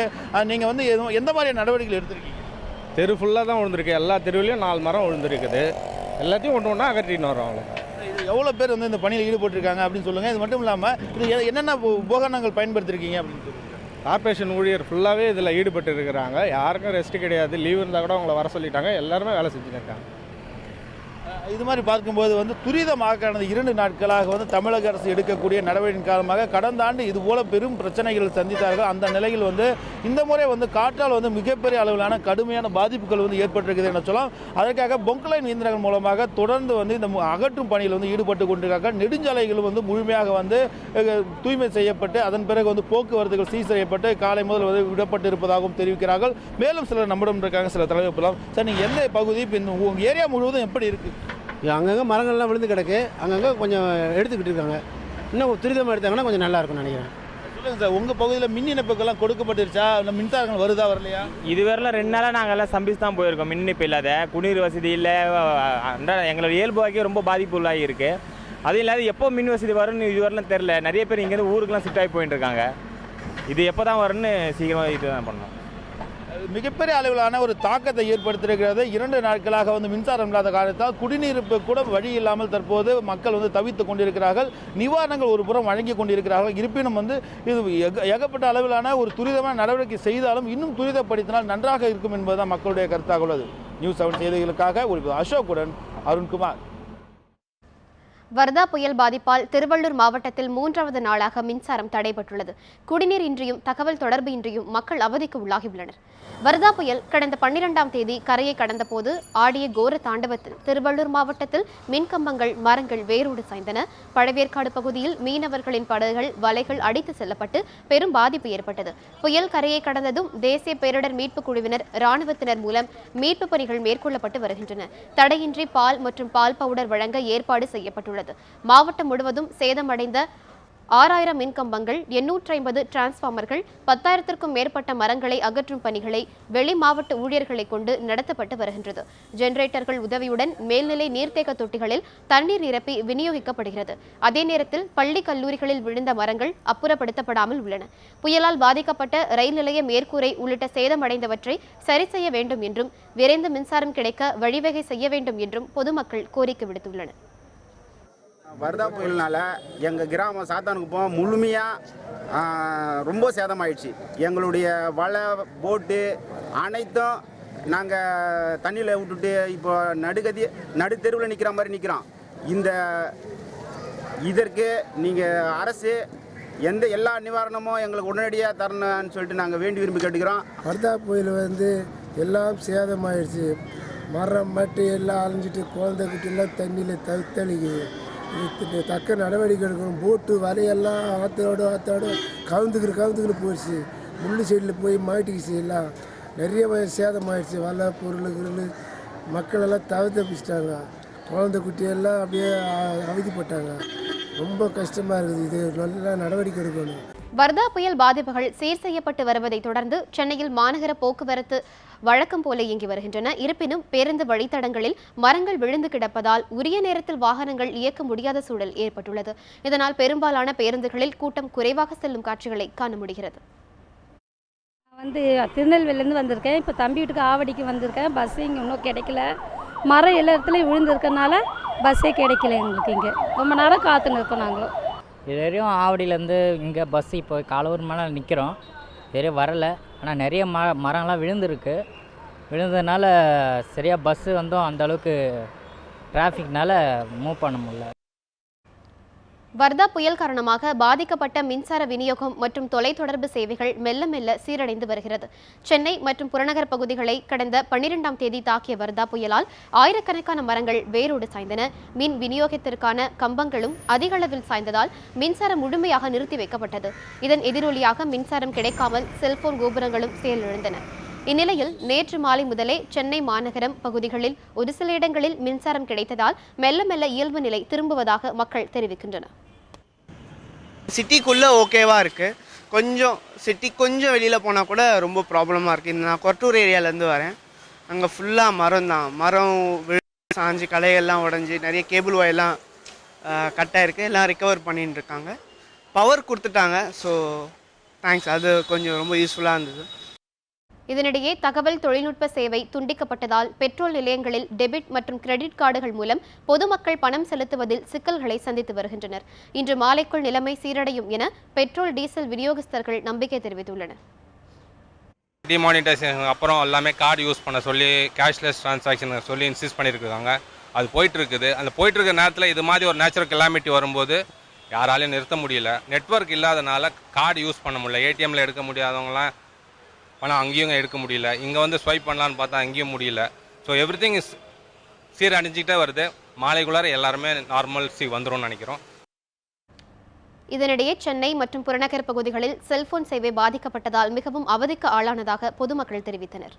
நீங்கள் வந்து எந்த மாதிரியான நடவடிக்கைகள் எடுத்திருக்கீங்க? தெரு ஃபுல்லாக தான் விழுந்திருக்கு. எல்லா தெருவிலையும் 4 மரம் விழுந்திருக்குது. எல்லாத்தையும் ஒன்றா அகற்றின்னு வரோம். அவங்க இது எவ்வளோ பேர் வந்து இந்த பணியில் ஈடுபட்டிருக்காங்க அப்படின்னு சொல்லுங்கள். இது மட்டும் இல்லாமல் இது என்னென்ன உபகரணங்கள் பயன்படுத்திருக்கீங்க அப்படின்னு சொல்லுங்கள். கார்பரேஷன் ஊழியர் ஃபுல்லாகவே இதில் ஈடுபட்டு இருக்கிறாங்க. யாருக்கும் ரெஸ்ட் கிடையாது. லீவ் இருந்தால் கூட அவங்கள வர சொல்லிட்டாங்க. எல்லாருமே வேலை செஞ்சுட்டு இருக்காங்க. இது மாதிரி பார்க்கும்போது வந்து துரிதமாக கடந்த 2 நாட்களாக வந்து தமிழக அரசு எடுக்கக்கூடிய நடவடிக்கையின் காரணமாக கடந்த ஆண்டு இதுபோல பெரும் பிரச்சனைகள் சந்தித்தார்கள். அந்த நிலையில் வந்து இந்த முறை வந்து காற்றால் வந்து மிகப்பெரிய அளவிலான கடுமையான பாதிப்புகள் வந்து ஏற்பட்டிருக்குது என சொல்லலாம். அதற்காக பொங்கலைன் இயந்திரங்கள் மூலமாக தொடர்ந்து வந்து இந்த அகற்றும் பணியில் வந்து ஈடுபட்டு கொண்டிருக்காங்க. நெடுஞ்சாலைகள் வந்து முழுமையாக வந்து தூய்மை செய்யப்பட்டு அதன் பிறகு வந்து போக்குவரத்துகள் சீர் செய்யப்பட்டு காலை முதல் வந்து விடப்பட்டு இருப்பதாகவும் தெரிவிக்கிறார்கள். மேலும் சிலர் நம்மிடம் இருக்காங்க, சில தலைவர் பெறலாம். சார், நீங்கள் எந்த பகுதி இப்போ இந்த ஏரியா முழுவதும் எப்படி இருக்குது? அங்கங்கே மரங்கள்லாம் விழுந்து கிடக்கு. அங்கங்கே கொஞ்சம் எடுத்துக்கிட்டு இருக்காங்க. இன்னும் துரிதமாக எடுத்தாங்கன்னா கொஞ்சம் நல்லா இருக்கும்னு நினைக்கிறேன். சொல்லுங்கள் சார், உங்கள் பகுதியில் மின் இணைப்புகள்லாம் கொடுக்கப்பட்டுருச்சா? இல்லை மின்சாரங்கள் வருதா வரலையா? இதுவரையிலும் 2 நாளாக நாங்கள் எல்லாம் சம்பிச்சு தான் போயிருக்கோம். மின் இணைப்பு இல்லாத, குடிநீர் வசதி இல்லை. எங்களோட இயல்பு வாழ்க்கை ரொம்ப பாதிப்பு உள்ளாகி இருக்குது. அதுவும் இல்லாத எப்போ மின் வசதி வரும்னு இதுவரையிலும் தெரில. நிறைய பேர் இங்கேருந்து ஊருக்குலாம் ஷிஃப்ட் ஆகி போயிட்டு இருக்காங்க. இது எப்போ தான் வரும்னு சீக்கிரமாக இது தான் பண்ணோம். மிகப்பெரிய அளவிலான ஒரு தாக்கத்தை ஏற்படுத்தியிருக்கிறது. 2 நாட்களாக வந்து மின்சாரம் இல்லாத காரணத்தால் குடிநீருக்கு கூட வழி இல்லாமல் தற்போது மக்கள் வந்து தவித்துக் கொண்டிருக்கிறார்கள். நிவாரணங்கள் ஒரு புறம் வழங்கி கொண்டிருக்கிறார்கள். இருப்பினும் வந்து இது ஏகப்பட்ட அளவிலான ஒரு துரிதமான நடவடிக்கை செய்தாலும் இன்னும் துரிதப்படுத்தினால் நன்றாக இருக்கும் என்பதுதான் மக்களுடைய கருத்தாக உள்ளது. நியூஸ் 7 செய்திகளுக்காக ஒரு அசோக்குடன் அருண்குமார். வர்தா புயல் பாதிப்பால் திருவள்ளூர் மாவட்டத்தில் 3வது நாளாக மின்சாரம் தடைபட்டுள்ளது. குடிநீர் இன்றியும் தகவல் தொடர்பு இன்றியும் மக்கள் அவதிக்கு உள்ளாகியுள்ளனர். வர்தா புயல் கடந்த 12ஆம் தேதி கரையை கடந்தபோது ஆடிய கோர தாண்டவத்தில் திருவள்ளூர் மாவட்டத்தில் மின்கம்பங்கள், மரங்கள் வேரோடு சாய்ந்தன. பழவேற்காடு பகுதியில் மீனவர்களின் படகுகள், வலைகள் அடித்து செல்லப்பட்டு பெரும் பாதிப்பு ஏற்பட்டது. புயல் கரையை கடந்ததும் தேசிய பேரிடர் மீட்பு குழுவினர், ராணுவத்தினர் மூலம் மீட்பு பணிகள் மேற்கொள்ளப்பட்டு வருகின்றன. தடையின்றி பால் மற்றும் பால் பவுடர் வழங்க ஏற்பாடு செய்யப்பட்டுள்ளது. மாவட்டம் முழுவதும் சேதமடைந்த 6000 மின்கம்பங்கள், 850 டிரான்ஸ்பார்மர்கள், 10,000க்கும் மேற்பட்ட மரங்களை அகற்றும் பணிகளை வெளி மாவட்ட ஊழியர்களை கொண்டு நடத்தப்பட்டு வருகின்றது. ஜெனரேட்டர்கள் உதவியுடன் மேல்நிலை நீர்த்தேக்க தொட்டிகளில் தண்ணீர் நிரப்பி விநியோகிக்கப்படுகிறது. அதே நேரத்தில் பள்ளி, கல்லூரிகளில் விழுந்த மரங்கள் அப்புறப்படுத்தப்படாமல் உள்ளன. புயலால் பாதிக்கப்பட்ட ரயில் நிலைய மேற்கூரை உள்ளிட்ட சேதமடைந்தவற்றை சரி செய்ய வேண்டும் என்றும், விரைந்து மின்சாரம் கிடைக்க வழிவகை செய்ய வேண்டும் என்றும் பொதுமக்கள் கோரிக்கை விடுத்துள்ளனர். வர்தா புயல்னால எங்கள் கிராமம் சாத்தானுக்குப்போம் முழுமையாக ரொம்ப சேதமாயிடுச்சு. எங்களுடைய வலை, போட்டு அனைத்தும் நாங்கள் தண்ணியில் விட்டுட்டு இப்போ நடுத்தெருவில் நிற்கிற மாதிரி நிற்கிறோம். இதற்கு நீங்கள் அரசு எல்லா நிவாரணமும் எங்களுக்கு உடனடியாக தரணும்னு சொல்லிட்டு நாங்கள் வேண்டி விரும்பி கேட்டுக்கிறோம். வர்தா புயல் எல்லாம் சேதமாயிடுச்சு. மரம் மட்டு எல்லாம் அலைஞ்சிட்டு குழந்தை குட்டியெல்லாம் தண்ணியில் தத்தளிக்குது. இது தக்க நடவடிக்கை எடுக்கணும். போட்டு வலையெல்லாம் ஆற்றோடு கவுந்துக்கிட்டு போயிடுச்சு. முள்ளு சைடில் போய் மாட்டிக்கிச்சு. எல்லாம் நிறைய சேதமாயிடுச்சு. வலை, பொருள் மக்களெல்லாம் தப்பிச்சிட்டாங்க. குழந்தை குட்டியெல்லாம் அப்படியே அவதிப்பட்டாங்க. ரொம்ப கஷ்டமாக இருக்குது. இது நல்லா நடவடிக்கை எடுக்கணும். வர்தா புயல் பாதிப்புகள் சீர் செய்யப்பட்டு வருவதை தொடர்ந்து சென்னையில் மாநகர போக்குவரத்து வழக்கம் போல இயங்கி வருகின்றன. இருப்பினும் பேருந்து வழித்தடங்களில் மரங்கள் விழுந்து கிடப்பதால் உரிய நேரத்தில் வாகனங்கள் இயக்க முடியாத சூழல் ஏற்பட்டுள்ளது. இதனால் பெரும்பாலான பேருந்துகளில் கூட்டம் குறைவாக செல்லும் காட்சிகளை காண முடிகிறது. திருநெல்வேலியிலேருந்து வந்திருக்கேன். இப்போ தம்பி வீட்டுக்கு ஆவடிக்கு வந்திருக்கேன். பஸ் இங்கே இன்னும் கிடைக்கல. மரம் எல்லா இடத்துலையும் விழுந்திருக்கனால பஸ்ஸே கிடைக்கல எங்களுக்கு. இங்கே ரொம்ப நேரம் காத்துன்னு இருக்கோம். நாங்களும் இது வரையும் ஆவடியிலேருந்து இங்கே பஸ் இப்போ காலூர் மேலே நிற்கிறோம். சரியாக வரலை. ஆனால் நிறைய மரம்லாம் விழுந்ததுனால சரியாக பஸ்ஸு அந்தளவுக்கு டிராஃபிக்னால மூவ் பண்ண முடியல. வர்தா புயல் காரணமாக பாதிக்கப்பட்ட மின்சார விநியோகம் மற்றும் தொலைத்தொடர்பு சேவைகள் மெல்ல மெல்ல சீரடைந்து வருகிறது. சென்னை மற்றும் புறநகர் பகுதிகளை கடந்த 12ஆம் தேதி தாக்கிய வர்தா புயலால் ஆயிரக்கணக்கான மரங்கள் வேரோடு சாய்ந்தன. மின் விநியோகத்திற்கான கம்பங்களும் அதிக அளவில் சாய்ந்ததால் மின்சாரம் முழுமையாக நிறுத்தி வைக்கப்பட்டது. இதன் எதிரொலியாக மின்சாரம் கிடைக்காமல் செல்போன் கோபுரங்களும் செயலிழந்தன. இந்நிலையில் நேற்று மாலை முதலே சென்னை மாநகரம் பகுதிகளில் ஒரு சில இடங்களில் மின்சாரம் கிடைத்ததால் மெல்ல மெல்ல இயல்பு நிலை திரும்புவதாக மக்கள் தெரிவிக்கின்றனர். சிட்டிக்குள்ளே ஓகேவாக இருக்குது. சிட்டி கொஞ்சம் வெளியில் போனால் கூட ரொம்ப ப்ராப்ளமாக இருக்குது. நான் கொரட்டூர் ஏரியாவிலேருந்து வரேன். அங்கே ஃபுல்லாக மரம் சாஞ்சு கலையெல்லாம் உடஞ்சி நிறைய கேபிள் ஒயர்லாம் கட்டாயிருக்கு. எல்லாம் ரிகவர் பண்ணிட்டு இருக்காங்க. பவர் கொடுத்துட்டாங்க. So thanks. அது கொஞ்சம் ரொம்ப யூஸ்ஃபுல்லாக இருந்தது. இதனிடையே தகவல் தொழில்நுட்ப சேவை துண்டிக்கப்பட்டதால் பெட்ரோல் நிலையங்களில் டெபிட் மற்றும் கிரெடிட் கார்டுகள் மூலம் பொதுமக்கள் பணம் செலுத்துவதில் சிக்கல்களை சந்தித்து வருகின்றனர். இன்று மாலைக்குள் நிலைமை சீரடையும் என பெட்ரோல், டீசல் விநியோகஸ்தர்கள் நம்பிக்கை தெரிவித்துள்ளனர். டிமானிட்டைசேஷன் அப்புறம் எல்லாமே கார்டு யூஸ் பண்ண சொல்லி கேஷ்லெஸ் டிரான்சாக்ஷன் சொல்லி இன்சிஸ்ட் பண்ணியிருக்காங்க. அது போயிட்டு இருக்குது. அந்த போயிட்டு இருக்க நேரத்தில் இது மாதிரி ஒரு நேச்சுரல் கெலாமிட்டி வரும்போது யாராலையும் நிறுத்த முடியல. நெட்வொர்க் இல்லாதனால கார்டு யூஸ் பண்ண முடியல. ஏடிஎம்மில் எடுக்க முடியாதவங்களாம் ஆனால் அங்கேயும் எடுக்க முடியல. இங்கே ஸ்வைப் பண்ணலான்னு பார்த்தா அங்கேயும் முடியல. ஸோ எவ்ரி திங் சீரடைஞ்சிக்கிட்டே வருது. மாலைக்குள்ளார எல்லாருமே நார்மல்சி வந்துடும் நினைக்கிறோம். இதனிடையே சென்னை மற்றும் புறநகர் பகுதிகளில் செல்போன் சேவை பாதிக்கப்பட்டதால் மிகவும் அவதிக்கு ஆளானதாக பொதுமக்கள் தெரிவித்தனர்.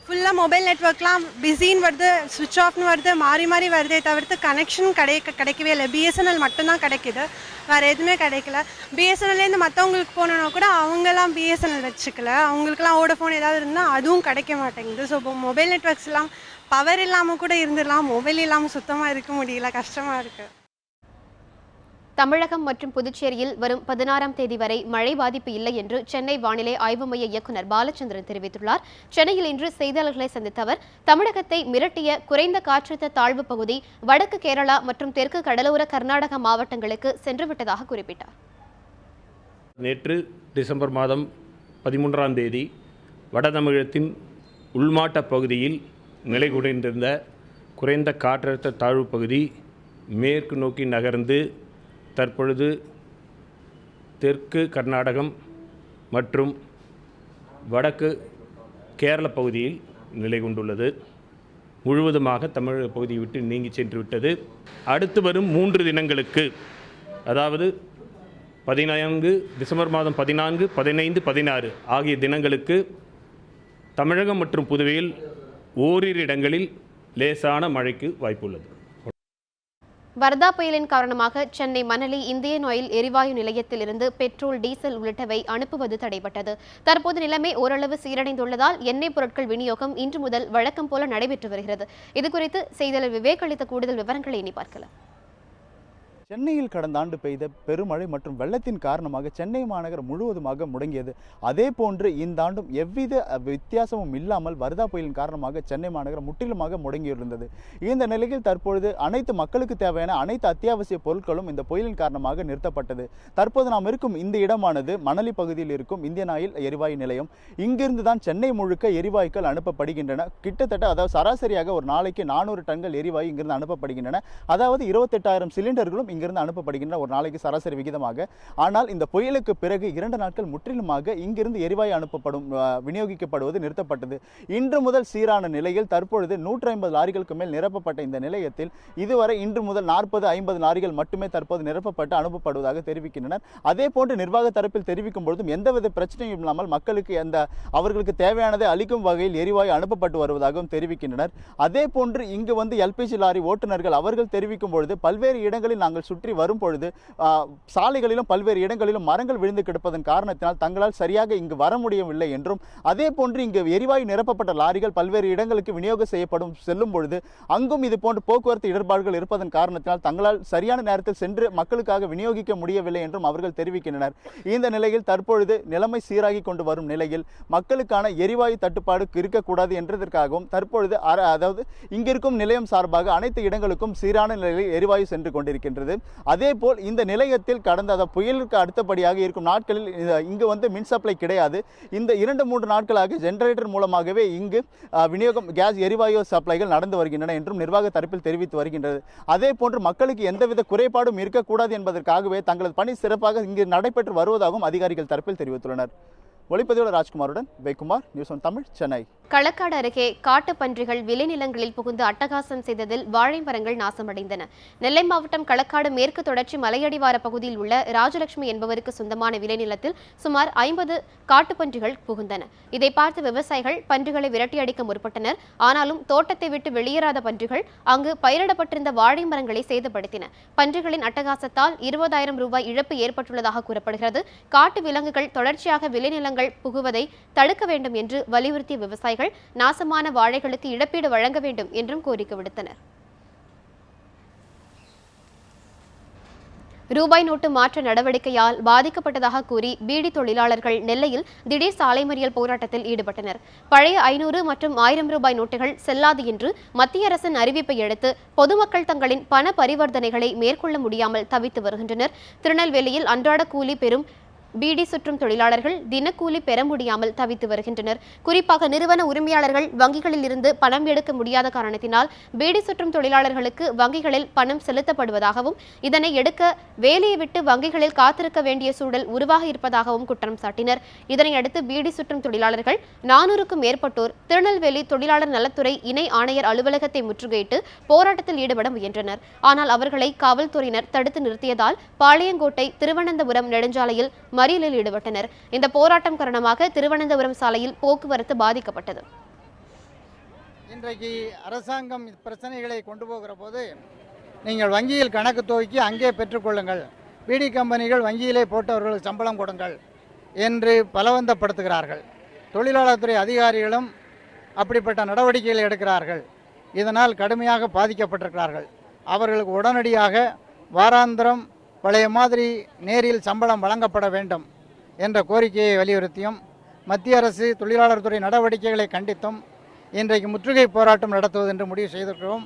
ஃபுல்லாக மொபைல் நெட்ஒர்க்லாம் பிஸின்னு வருது, சுவிட்ச் ஆஃப்னு வருது, மாறி மாறி வருதே தவிர்த்து கனெக்ஷன் கிடைக்கவே இல்லை. பிஎஸ்என்எல் மட்டும்தான் கிடைக்கிது, வேறு எதுவுமே கிடைக்கல. பிஎஸ்என்எல்லேருந்து மற்றவங்களுக்கு போனோன்னா கூட அவங்கெல்லாம் பிஎஸ்என்எல் வச்சுக்கல. அவங்களுக்குலாம் வோடஃபோன் ஏதாவது இருந்தால் அதுவும் கிடைக்க மாட்டேங்குது. ஸோ இப்போ மொபைல் நெட்ஒர்க்ஸ்லாம் பவர் இல்லாமல் கூட இருந்துடலாம், மொபைல் இல்லாமல் சுத்தமாக இருக்க முடியல, கஷ்டமாக இருக்குது. தமிழகம் மற்றும் புதுச்சேரியில் வரும் 16ஆம் தேதி வரை மழை பாதிப்பு இல்லை என்று சென்னை வானிலை ஆய்வு மைய இயக்குநர் பாலச்சந்திரன் தெரிவித்துள்ளார். சென்னையில் இன்று செய்தியாளர்களை சந்தித்த அவர் தமிழகத்தை மிரட்டிய குறைந்த காற்றழுத்த தாழ்வு பகுதி வடக்கு கேரளா மற்றும் தெற்கு கடலோர கர்நாடக மாவட்டங்களுக்கு சென்றுவிட்டதாக குறிப்பிட்டார். நேற்று டிசம்பர் மாதம் 13ஆம் தேதி வட தமிழகத்தின் உள்மாட்ட பகுதியில் நிலை குறைந்திருந்த குறைந்த காற்றழுத்த தாழ்வு பகுதி மேற்கு நோக்கி நகர்ந்து தற்பொழுது தெற்கு கர்நாடகம் மற்றும் வடக்கு கேரள பகுதியில் நிலை கொண்டுள்ளது. முழுவதுமாக தமிழக பகுதியை விட்டு நீங்கி சென்று விட்டது. அடுத்து வரும் 3 தினங்களுக்கு, அதாவது 14 டிசம்பர் மாதம் 14, 15, 16 ஆகிய தினங்களுக்கு தமிழகம் மற்றும் புதுவையில் ஓரிரு இடங்களில் லேசான மழைக்கு வாய்ப்புள்ளது. வர்தா புயலின் காரணமாக சென்னை மணலி இந்தியன் ஆயில் எரிவாயு நிலையத்தில் இருந்து பெட்ரோல், டீசல் உள்ளிட்டவை அனுப்புவது தடைபட்டது. தற்போது நிலைமை ஓரளவு சீரடைந்துள்ளதால் எண்ணெய் பொருட்கள் விநியோகம் இன்று முதல் வழக்கம் போல நடைபெற்று வருகிறது. இதுகுறித்து செய்தியாளர் விவேக் அளித்த கூடுதல் விவரங்களை இனி பார்க்கலாம். சென்னையில் கடந்த ஆண்டு பெய்த பெருமழை மற்றும் வெள்ளத்தின் காரணமாக சென்னை மாநகரம் முழுவதுமாக முடங்கியது. அதே போன்று இந்த ஆண்டும் எவ்வித வித்தியாசமும் இல்லாமல் வர்தா புயலின் காரணமாக சென்னை மாநகரம் முற்றிலுமாக முடங்கியிருந்தது. இந்த நிலையில் தற்பொழுது அனைத்து மக்களுக்கு தேவையான அனைத்து அத்தியாவசிய பொருட்களும் இந்த புயலின் காரணமாக நிறுத்தப்பட்டது. தற்போது நாம் இருக்கும் இந்த இடமானது மணலி பகுதியில் இருக்கும் இந்தியன் ஆயில் எரிவாயு நிலையம். இங்கிருந்து தான் சென்னை முழுக்க எரிவாயுக்கள் அனுப்பப்படுகின்றன. கிட்டத்தட்ட அதாவது சராசரியாக ஒரு நாளைக்கு 400 டன்கள் எரிவாயு இங்கிருந்து அனுப்பப்படுகின்றன. அதாவது 28,000 சிலிண்டர்களும் இங்கிருந்து அனுப்பப்படுகின்றன ஒரு நாளைக்கு சராசரி விகிதமாக. ஆனால் இந்த புயலுக்கு பிறகு 2 நாட்கள் முற்றிலுமாக இங்கிருந்து எரிவாயு விநியோகிக்கப்படுவது நிறுத்தப்பட்டது. இன்று முதல் சீரான நிலையில் தற்பொழுது 150 லாரிகளுக்கு மேல் நிரப்பப்பட்ட இந்த நிலையத்தில் இதுவரை இன்று முதல் 40-50 லாரிகள் மட்டுமே தற்போது நிரப்பப்பட்டு அனுப்பப்படுவதாக தெரிவிக்கின்றனர். அதே போன்று நிர்வாக தரப்பில் தெரிவிக்கும் பொழுதும் எந்தவித பிரச்சனையும் இல்லாமல் மக்களுக்கு அவர்களுக்கு தேவையானதை அளிக்கும் வகையில் எரிவாயு அனுப்பப்பட்டு வருவதாகவும் தெரிவிக்கின்றனர். அதே போன்று இங்கு வந்து எல்பிஜி லாரி ஓட்டுநர்கள் அவர்கள் தெரிவிக்கும் பொழுது பல்வேறு இடங்களில் நாங்கள் சுற்றி வரும் பொழுது சாலைகளிலும் பல்வேறு இடங்களிலும் மரங்கள் விழுந்து கிடப்பதன் காரணத்தினால் தங்களால் சரியாக இங்கு வர முடியவில்லை என்றும், அதே போன்று இங்கு எரிவாயு நிரப்பப்பட்ட லாரிகள் பல்வேறு இடங்களுக்கு விநியோகம் செல்லும் பொழுது அங்கும் இது போன்ற போக்குவரத்து இடர்பாடுகள் இருப்பதன் காரணத்தினால் தங்களால் சரியான நேரத்தில் சென்று மக்களுக்காக விநியோகிக்க முடியவில்லை என்றும் அவர்கள் தெரிவிக்கின்றனர். இந்த நிலையில் தற்பொழுது நிலைமை சீராகி கொண்டு வரும் நிலையில் மக்களுக்கான எரிவாயு தட்டுப்பாடு இருக்கக்கூடாது என்றதற்காகவும் தற்பொழுது அதாவது இங்கிருக்கும் நிலையம் சார்பாக அனைத்து இடங்களுக்கும் சீரான நிலையில் எரிவாயு சென்று கொண்டிருக்கின்றது. அதேபோல் இந்த நிலையத்தில் கடந்த புயலுக்கு அடுத்தபடியாக இருக்கும் நாட்களில் இங்கு வந்து மின் சப்ளை கிடையாது. இந்த 2-3 நாட்களாக ஜெனரேட்டர் மூலமாகவே இங்கு விநியோகம் கேஸ் எரிவாயு சப்ளைகள் நடந்து வருகின்றன என்றும் நிர்வாக தரப்பில் தெரிவித்து வருகின்றது. அதே போன்று மக்களுக்கு எந்தவித குறைபாடும் இருக்கக்கூடாது என்பதற்காகவே தங்களது பணி சிறப்பாக இங்கு நடைபெற்று வருவதாகவும் அதிகாரிகள் தரப்பில் தெரிவித்துள்ளனர். ஒளிப்பதிவாளர் ராஜ்குமாருடன் வேக்குமார், நியூஸ் ஒன் தமிழ், சென்னை. களக்காடு அருகே காட்டுப்பன்றிகள் விளைநிலங்களில் புகுந்து அட்டகாசம் செய்ததில் வாழை மரங்கள் நாசமடைந்தன. நெல்லை மாவட்டம் களக்காடு மேற்கு தொடர்ச்சி மலையடிவார பகுதியில் உள்ள ராஜலட்சுமி என்பவருக்கு சொந்தமான விளைநிலத்தில் சுமார் 50 காட்டுப்பன்றிகள் புகுந்தன. இதை பார்த்த விவசாயிகள் பன்றிகளை விரட்டியடிக்க முற்பட்டனர். ஆனாலும் தோட்டத்தை விட்டு வெளியேறாத பன்றிகள் அங்கு பயிரிடப்பட்டிருந்த வாழை மரங்களை சேதப்படுத்தின. பன்றிகளின் அட்டகாசத்தால் 20,000 ரூபாய் இழப்பு ஏற்பட்டுள்ளதாக கூறப்படுகிறது. காட்டு விலங்குகள் தொடர்ச்சியாக விளைநிலங்கள் புகுவதை தடுக்க வேண்டும் என்று வலியுறுத்திய விவசாயிகள் நாசமான வாழைகளுக்கு இழப்பீடு வழங்க வேண்டும் என்றும் கோரிக்கை விடுத்தனர். ரூபாய் நோட்டு மாற்ற நடவடிக்கையால் பாதிக்கப்பட்டதாக கூறி பீடி தொழிலாளர்கள் நெல்லையில் திடீர் சாலை மறியல் போராட்டத்தில் ஈடுபட்டனர். பழைய 500 மற்றும் 1000 ரூபாய் நோட்டுகள் செல்லாது என்று மத்திய அரசின் அறிவிப்பை அடுத்து பொதுமக்கள் தங்களின் பண பரிவர்த்தனைகளை மேற்கொள்ள முடியாமல் தவித்து வருகின்றனர். திருநெல்வேலியில் அன்றாட கூலி பெறும் பீடி சுற்றும் தொழிலாளர்கள் தினக்கூலி பெற முடியாமல் தவித்து வருகின்றனர். குறிப்பாக நிறுவன உரிமையாளர்கள் வங்கிகளில் இருந்து பணம் எடுக்க முடியாத காரணத்தினால் பீடி சுற்றும் தொழிலாளர்களுக்கு வங்கிகளில் பணம் செலுத்தப்படுவதாகவும் இதனை எடுக்க வேலையை விட்டு வங்கிகளில் காத்திருக்க வேண்டிய சூழல் உருவாகி இருப்பதாகவும் குற்றம் சாட்டினர். இதனையடுத்து பீடி சுற்றும் தொழிலாளர்கள் 400க்கும் மேற்பட்டோர் திருநெல்வேலி தொழிலாளர் நலத்துறை இணை ஆணையர் அலுவலகத்தை முற்றுகையிட்டு போராட்டத்தில் ஈடுபட முயன்றனர். ஆனால் அவர்களை காவல்துறையினர் தடுத்து நிறுத்தியதால் பாளையங்கோட்டை திருவனந்தபுரம் நெடுஞ்சாலையில் மறியலில் ஈடுபட்டனர். இந்த போராட்டம் காரணமாக திருவனந்தபுரம் சாலையில் போக்குவரத்து பாதிக்கப்பட்டது. இன்றைக்கு அரசாங்கம் பிரச்சனைகளை கொண்டு போகிற போது நீங்கள் வங்கியில் கணக்கு துவக்கி அங்கே பெற்றுக்கொள்ளுங்கள், பீடி கம்பெனிகள் வங்கியிலே போட்டவர்களுக்கு சம்பளம் கொடுங்கள் என்று பலவந்தப்படுத்துகிறார்கள். தொழிலாளர் துறை அதிகாரிகளும் அப்படிப்பட்ட நடவடிக்கைகள் எடுக்கிறார்கள். இதனால் கடுமையாக பாதிக்கப்பட்டிருக்கிறார்கள். அவர்களுக்கு உடனடியாக வாராந்திரம் பழைய மாதிரி நேரில் சம்பளம் வழங்கப்பட வேண்டும் என்ற கோரிக்கையை வலியுறுத்தியும் மத்திய அரசு தொழிலாளர் துறை நடவடிக்கைகளை கண்டித்தும் இன்றைக்கு முற்றுகை போராட்டம் நடத்துவது என்று முடிவு செய்திருக்கிறோம்.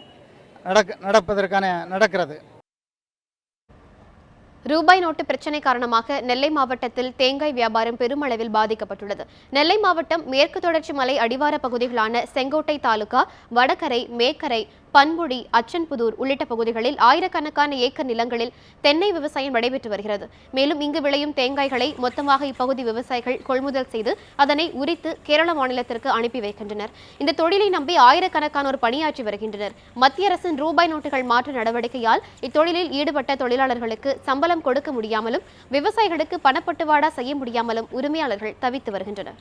நடக்கிறது. ரூபாய் நோட்டு பிரச்சினை காரணமாக நெல்லை மாவட்டத்தில் தேங்காய் வியாபாரம் பெருமளவில் பாதிக்கப்பட்டுள்ளது. நெல்லை மாவட்டம் மேற்கு தொடர்ச்சி மலை அடிவார பகுதிகளான செங்கோட்டை தாலுகா, வடகரை, மேக்கரை, பண்புடி, அச்சன்புதூர் உள்ளிட்ட பகுதிகளில் ஆயிரக்கணக்கான ஏக்கர் நிலங்களில் தென்னை விவசாயம் நடைபெற்று வருகிறது. மேலும் இங்கு விளையும் தேங்காய்களை மொத்தமாக இப்பகுதி விவசாயிகள் கொள்முதல் செய்து அதனை உரித்து கேரள மாநிலத்திற்கு அனுப்பி வைக்கின்றனர். இந்த தொழிலை நம்பி ஆயிரக்கணக்கானோர் பணியாற்றி வருகின்றனர். மத்திய அரசின் ரூபாய் நோட்டுகள் மாற்று நடவடிக்கையால் இத்தொழிலில் ஈடுபட்ட தொழிலாளர்களுக்கு சம்பளம் கொடுக்க முடியாமலும் விவசாயிகளுக்கு பணப்பட்டுவாடா செய்ய முடியாமலும் உரிமையாளர்கள் தவித்து வருகின்றனர்.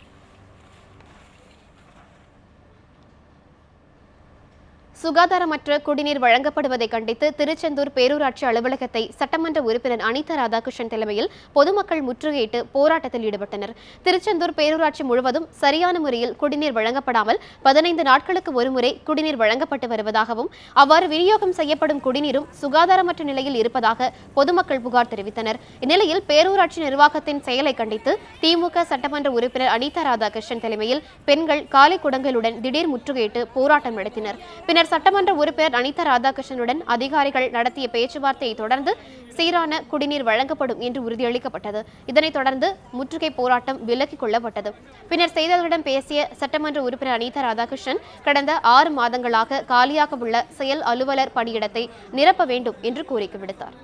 சுகாதாரமற்ற குடிநீர் வழங்கப்படுவதை கண்டித்து திருச்செந்தூர் பேரூராட்சி அலுவலகத்தை சட்டமன்ற உறுப்பினர் அனிதா ராதாகிருஷ்ணன் தலைமையில் பொதுமக்கள் முற்றுகையிட்டு போராட்டத்தில் ஈடுபட்டனர். திருச்செந்தூர் பேரூராட்சி முழுவதும் சரியான முறையில் குடிநீர் வழங்கப்படாமல் 15 நாட்களுக்கு ஒருமுறை குடிநீர் வழங்கப்பட்டு வருவதாகவும் அவ்வாறு விநியோகம் செய்யப்படும் குடிநீரும் சுகாதாரமற்ற நிலையில் இருப்பதாக பொதுமக்கள் புகார் தெரிவித்தனர். இந்நிலையில் பேரூராட்சி நிர்வாகத்தின் செயலை கண்டித்து திமுக சட்டமன்ற உறுப்பினர் அனிதா ராதாகிருஷ்ணன் தலைமையில் பெண்கள் காலை குடங்களுடன் திடீர் முற்றுகையிட்டு போராட்டம் நடத்தினர். பின்னர் சட்டமன்ற உறுப்பினர் அனிதா ராதாகிருஷ்ணனுடன் அதிகாரிகள் நடத்திய பேச்சுவார்த்தையை தொடர்ந்து சீரான குடிநீர் வழங்கப்படும் என்று உறுதியளிக்கப்பட்டது. இதனைத் தொடர்ந்து முற்றுகை போராட்டம் விலக்கிக் கொள்ளப்பட்டது. பின்னர் செய்தியாளர்களிடம் பேசிய சட்டமன்ற உறுப்பினர் அனிதா ராதாகிருஷ்ணன் கடந்த 6 மாதங்களாக காலியாக உள்ள செயல் அலுவலர் பணியிடத்தை நிரப்ப வேண்டும் என்று கோரிக்கை விடுத்தார்.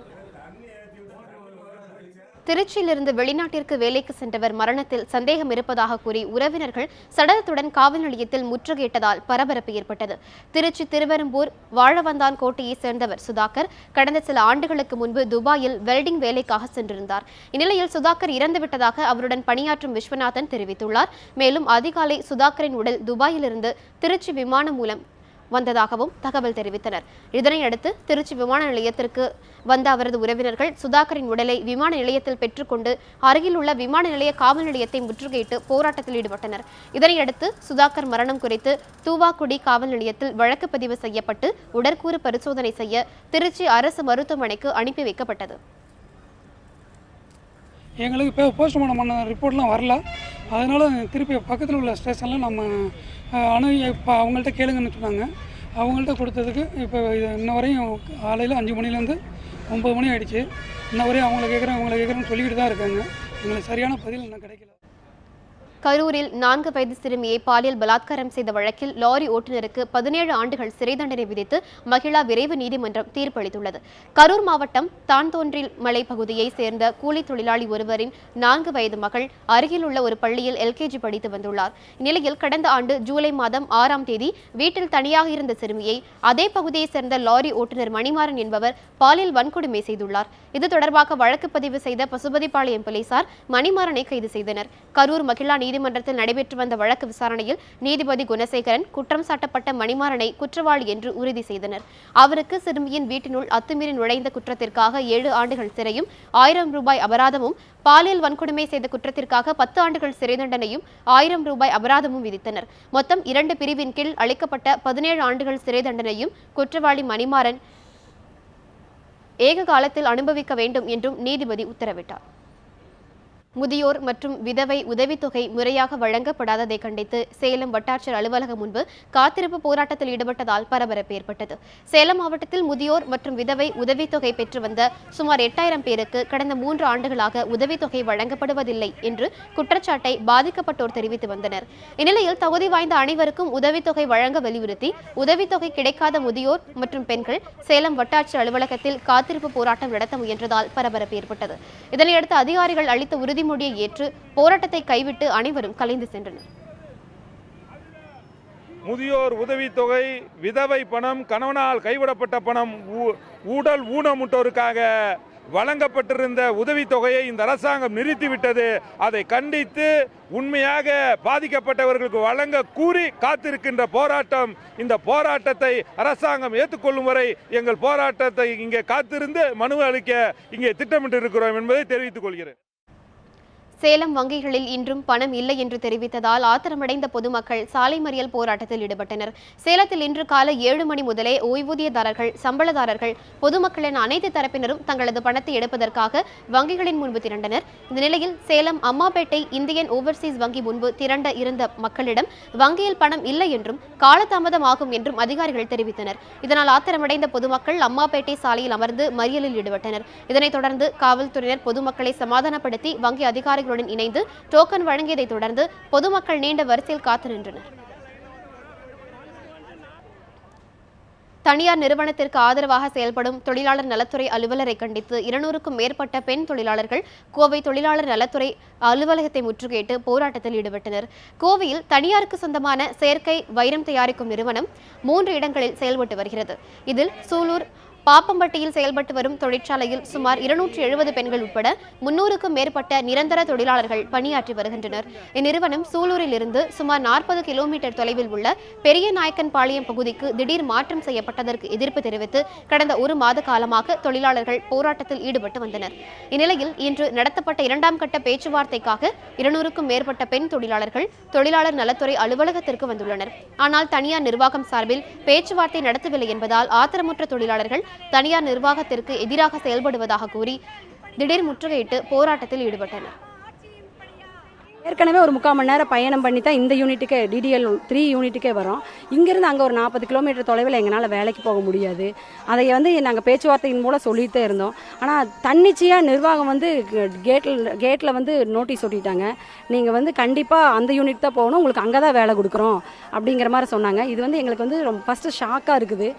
திருச்சியிலிருந்து வெளிநாட்டிற்கு வேலைக்கு சென்றவர் மரணத்தில் சந்தேகம் இருப்பதாக கூறி உறவினர்கள் சடலத்துடன் காவல் நிலையத்தில் முற்றுகையிட்டதால் பரபரப்பு ஏற்பட்டது. திருச்சி திருவெரும்பூர் வாழவந்தான் கோட்டையைச் சேர்ந்தவர் சுதாகர் கடந்த சில ஆண்டுகளுக்கு முன்பு துபாயில் வெல்டிங் வேலைக்காக சென்றிருந்தார். இந்நிலையில் சுதாகர் இறந்துவிட்டதாக அவருடன் பணியாற்றும் விஸ்வநாதன் தெரிவித்துள்ளார். மேலும் அதிகாலை சுதாகரின் உடல் துபாயிலிருந்து திருச்சி விமானம் மூலம் வந்ததாகவும் தகவல் தெரிவித்தனர். இதனையடுத்து திருச்சி விமான நிலையத்திற்கு வந்த அவரது உறவினர்கள் சுதாகரின் உடலை விமான நிலையத்தில் பெற்றுக்கொண்டு அருகில் உள்ள விமான நிலைய காவல் நிலையத்தை முற்றுகையிட்டு போராட்டத்தில் ஈடுபட்டனர். இதனையடுத்து சுதாகர் மரணம் குறித்து தூவாக்குடி காவல் நிலையத்தில் வழக்கு பதிவு செய்யப்பட்டு உடற்கூறு பரிசோதனை செய்ய திருச்சி அரசு மருத்துவமனைக்கு அனுப்பி வைக்கப்பட்டது. எங்களுக்கு இப்போ போஸ்ட்மார்ட்டம் பண்ண ரிப்போர்ட்லாம் வரல. அதனால் திருப்பி பக்கத்தில் உள்ள ஸ்டேஷனில் நம்ம இப்போ அவங்கள்ட்ட கேளுங்கன்னு சொன்னாங்க. அவங்கள்ட்ட கொடுத்ததுக்கு இப்போ இன்ன வரையும் காலையில் 5 மணிலேருந்து 9 மணி ஆகிடுச்சு. இன்ன வரையும் அவங்கள கேட்குறேன்னு சொல்லிக்கிட்டு தான் இருக்காங்க. எங்களுக்கு சரியான பதில் இன்னும் கிடைக்கல. கரூரில் 4 வயது சிறுமியை பாலியல் பலாத்காரம் செய்த வழக்கில் லாரி ஓட்டுநருக்கு 17 ஆண்டுகள் சிறை தண்டனை விதித்து மகிழா விரைவு நீதிமன்றம் தீர்ப்பளித்துள்ளது. கரூர் மாவட்டம் தான்தோன்றில் மலை பகுதியை சேர்ந்த கூலி தொழிலாளி ஒருவரின் 4 வயது மகள் அருகில் உள்ள ஒரு பள்ளியில் LKG படித்து வந்துள்ளார். இந்நிலையில் கடந்த ஆண்டு ஜூலை மாதம் 6ஆம் தேதி வீட்டில் தனியாக இருந்த சிறுமியை அதே பகுதியை சேர்ந்த லாரி ஓட்டுநர் மணிமாறன் என்பவர் பாலியல் வன்கொடுமை செய்துள்ளார். இது தொடர்பாக வழக்கு பதிவு செய்த பசுபதிபாளையம் போலீசார் மணிமாறனை கைது செய்தனர். கரூர் மகிழா நீதிமன்றத்தில் நடைபெற்று வந்த வழக்கு விசாரணையில் நீதிபதி குணசேகரன் குற்றம் சாட்டப்பட்ட மணிமாறனை குற்றவாளி என்று உறுதி செய்தனர். அவருக்கு சிறுமியின் வீட்டினுள் அத்துமீறி நுழைந்த குற்றத்திற்காக 7 ஆண்டுகள் சிறையும் 1000 ரூபாய் அபராதமும், பாலியல் வன்கொடுமை செய்த குற்றத்திற்காக 10 ஆண்டுகள் சிறை தண்டனையும் 1000 ரூபாய் அபராதமும் விதித்தனர். மொத்தம் 2 பிரிவின் கீழ் அளிக்கப்பட்ட 17 ஆண்டுகள் சிறை தண்டனையும் குற்றவாளி மணிமாறன் ஏக காலத்தில் அனுபவிக்க வேண்டும் என்றும் நீதிபதி உத்தரவிட்டார். முதியோர் மற்றும் விதவை உதவித்தொகை முறையாக வழங்கப்படாததை கண்டித்து சேலம் வட்டாட்சியர் அலுவலகம் முன்பு காத்திருப்பு போராட்டத்தில் ஈடுபட்டதால் பரபரப்பு ஏற்பட்டது. சேலம் மாவட்டத்தில் முதியோர் மற்றும் விதவை உதவித்தொகை பெற்று வந்த சுமார் 8000 பேருக்கு கடந்த 3 ஆண்டுகளாக உதவித்தொகை வழங்கப்படுவதில்லை என்று குற்றச்சாட்டை பாதிக்கப்பட்டோர் தெரிவித்து வந்தனர். இந்நிலையில் தகுதி வாய்ந்த அனைவருக்கும் உதவித்தொகை வழங்க வலியுறுத்தி உதவித்தொகை கிடைக்காத முதியோர் மற்றும் பெண்கள் சேலம் வட்டாட்சியர் அலுவலகத்தில் காத்திருப்பு போராட்டம் நடத்த முயன்றதால் பரபரப்பு ஏற்பட்டது. இதனையடுத்து அதிகாரிகள் அளித்த உறுதிமொழியை ஏற்று போராட்டத்தை கைவிட்டு அனைவரும் கலைந்து சென்றனர். முதியோர் உதவித்தொகை, விதவை பணம், கணவனால் கைவிடப்பட்ட பணம், உடல் ஊனமுற்றோருக்காக வழங்கப்பட்டிருந்த உதவித்தொகையை இந்த அரசாங்கம் நிறுத்திவிட்டது. அதை கண்டித்து உண்மையாக பாதிக்கப்பட்டவர்களுக்கு வழங்க கூறி காத்திருக்கின்ற போராட்டம். இந்த போராட்டத்தை அரசாங்கம் ஏற்றுக்கொள்ளும் வரை எங்கள் போராட்டத்தை இங்கே காத்திருந்து மனு அளிக்க இங்கே திட்டமிட்டு இருக்கிறோம் என்பதை தெரிவித்துக் கொள்கிறேன். சேலம் வங்கிகளில் இன்றும் பணம் இல்லை என்று தெரிவித்ததால் ஆத்திரமடைந்த பொதுமக்கள் சாலை மறியல் போராட்டத்தில் ஈடுபட்டனர். சேலத்தில் இன்று காலை 7 மணி முதலே ஓய்வூதியதாரர்கள், சம்பளதாரர்கள், பொதுமக்கள் என அனைத்து தரப்பினரும் தங்களது பணத்தை எடுப்பதற்காக வங்கிகளின் முன்பு திரண்டனர். இந்த நிலையில் சேலம் அம்மாபேட்டை இந்தியன் ஓவர்சீஸ் வங்கி முன்பு திரண்ட இருந்த மக்களிடம் வங்கியில் பணம் இல்லை என்றும் காலதாமதம் ஆகும் என்றும் அதிகாரிகள் தெரிவித்தனர். இதனால் ஆத்திரமடைந்த பொதுமக்கள் அம்மாபேட்டை சாலையில் அமர்ந்து மறியலில் ஈடுபட்டனர். இதனைத் தொடர்ந்து காவல்துறையினர் பொதுமக்களை சமாதானப்படுத்தி வங்கி அதிகாரிகள் இணைந்து டோக்கன் வழங்கியதை தொடர்ந்து பொதுமக்கள் நீண்ட வரிசையில் காத்து நின்றனர். தனியார் நிறுவனத்திற்கு ஆதரவாக செயல்படும் தொழிலாளர் நலத்துறை அலுவலரை கண்டித்து 200க்கும் மேற்பட்ட பெண் தொழிலாளர்கள் கோவை தொழிலாளர் நலத்துறை அலுவலகத்தை முற்றுகையிட்டு போராட்டத்தில் ஈடுபட்டனர். கோவையில் தனியாருக்கு சொந்தமான செயற்கை வைரம் தயாரிக்கும் நிறுவனம் 3 இடங்களில் செயல்பட்டு வருகிறது. இதில் சூலூர் பாப்பம்பட்டியில் செயல்பட்டு வரும் தொழிற்சாலையில் சுமார் 270 பெண்கள் உட்பட 300க்கும் மேற்பட்ட நிரந்தர தொழிலாளர்கள் பணியாற்றி வருகின்றனர். இந்நிறுவனம் சூலூரில் இருந்து சுமார் 40 கிலோமீட்டர் தொலைவில் உள்ள பெரிய நாயக்கன்பாளையம் பகுதிக்கு திடீர் மாற்றம் செய்யப்பட்டதற்கு எதிர்ப்பு தெரிவித்து கடந்த 1 மாத காலமாக தொழிலாளர்கள் போராட்டத்தில் ஈடுபட்டு வந்தனர். இந்நிலையில் இன்று நடத்தப்பட்ட 2ஆம் கட்ட பேச்சுவார்த்தைக்காக 200க்கும் மேற்பட்ட பெண் தொழிலாளர்கள் தொழிலாளர் நலத்துறை அலுவலகத்திற்கு வந்துள்ளனர். ஆனால் தனியார் நிர்வாகம் சார்பில் பேச்சுவார்த்தை நடத்தவில்லை என்பதால் ஆத்திரமுற்ற தொழிலாளர்கள் தனியார் நிர்வாகத்திற்கு எதிராக செயல்படுவதாக கூறி திடீர் முற்றுகையிட்டு போராட்டத்தில் ஈடுபட்டனர். ஏற்கனவே ஒரு 3/4 மணி நேரம் பயணம் பண்ணி தான் இந்த யூனிட்டுக்கே DDL 3 யூனிட்டுக்கே வரோம். இங்கேருந்து அங்கே ஒரு 40 கிலோமீட்டர் தொலைவில் எங்களால் வேலைக்கு போக முடியாது. அதை நாங்கள் பேச்சுவார்த்தையின் மூலம் சொல்லிகிட்டே இருந்தோம். ஆனால் தன்னிச்சையாக நிர்வாகம் கேட்டில் நோட்டீஸ் ஒட்டிட்டாங்க. நீங்கள் கண்டிப்பாக அந்த யூனிட் தான் போகணும், உங்களுக்கு அங்கே தான் வேலை கொடுக்குறோம் அப்படிங்கிற மாதிரி சொன்னாங்க. இது எங்களுக்கு ரொம்ப ஃபஸ்ட்டு ஷாக்காக இருக்குது.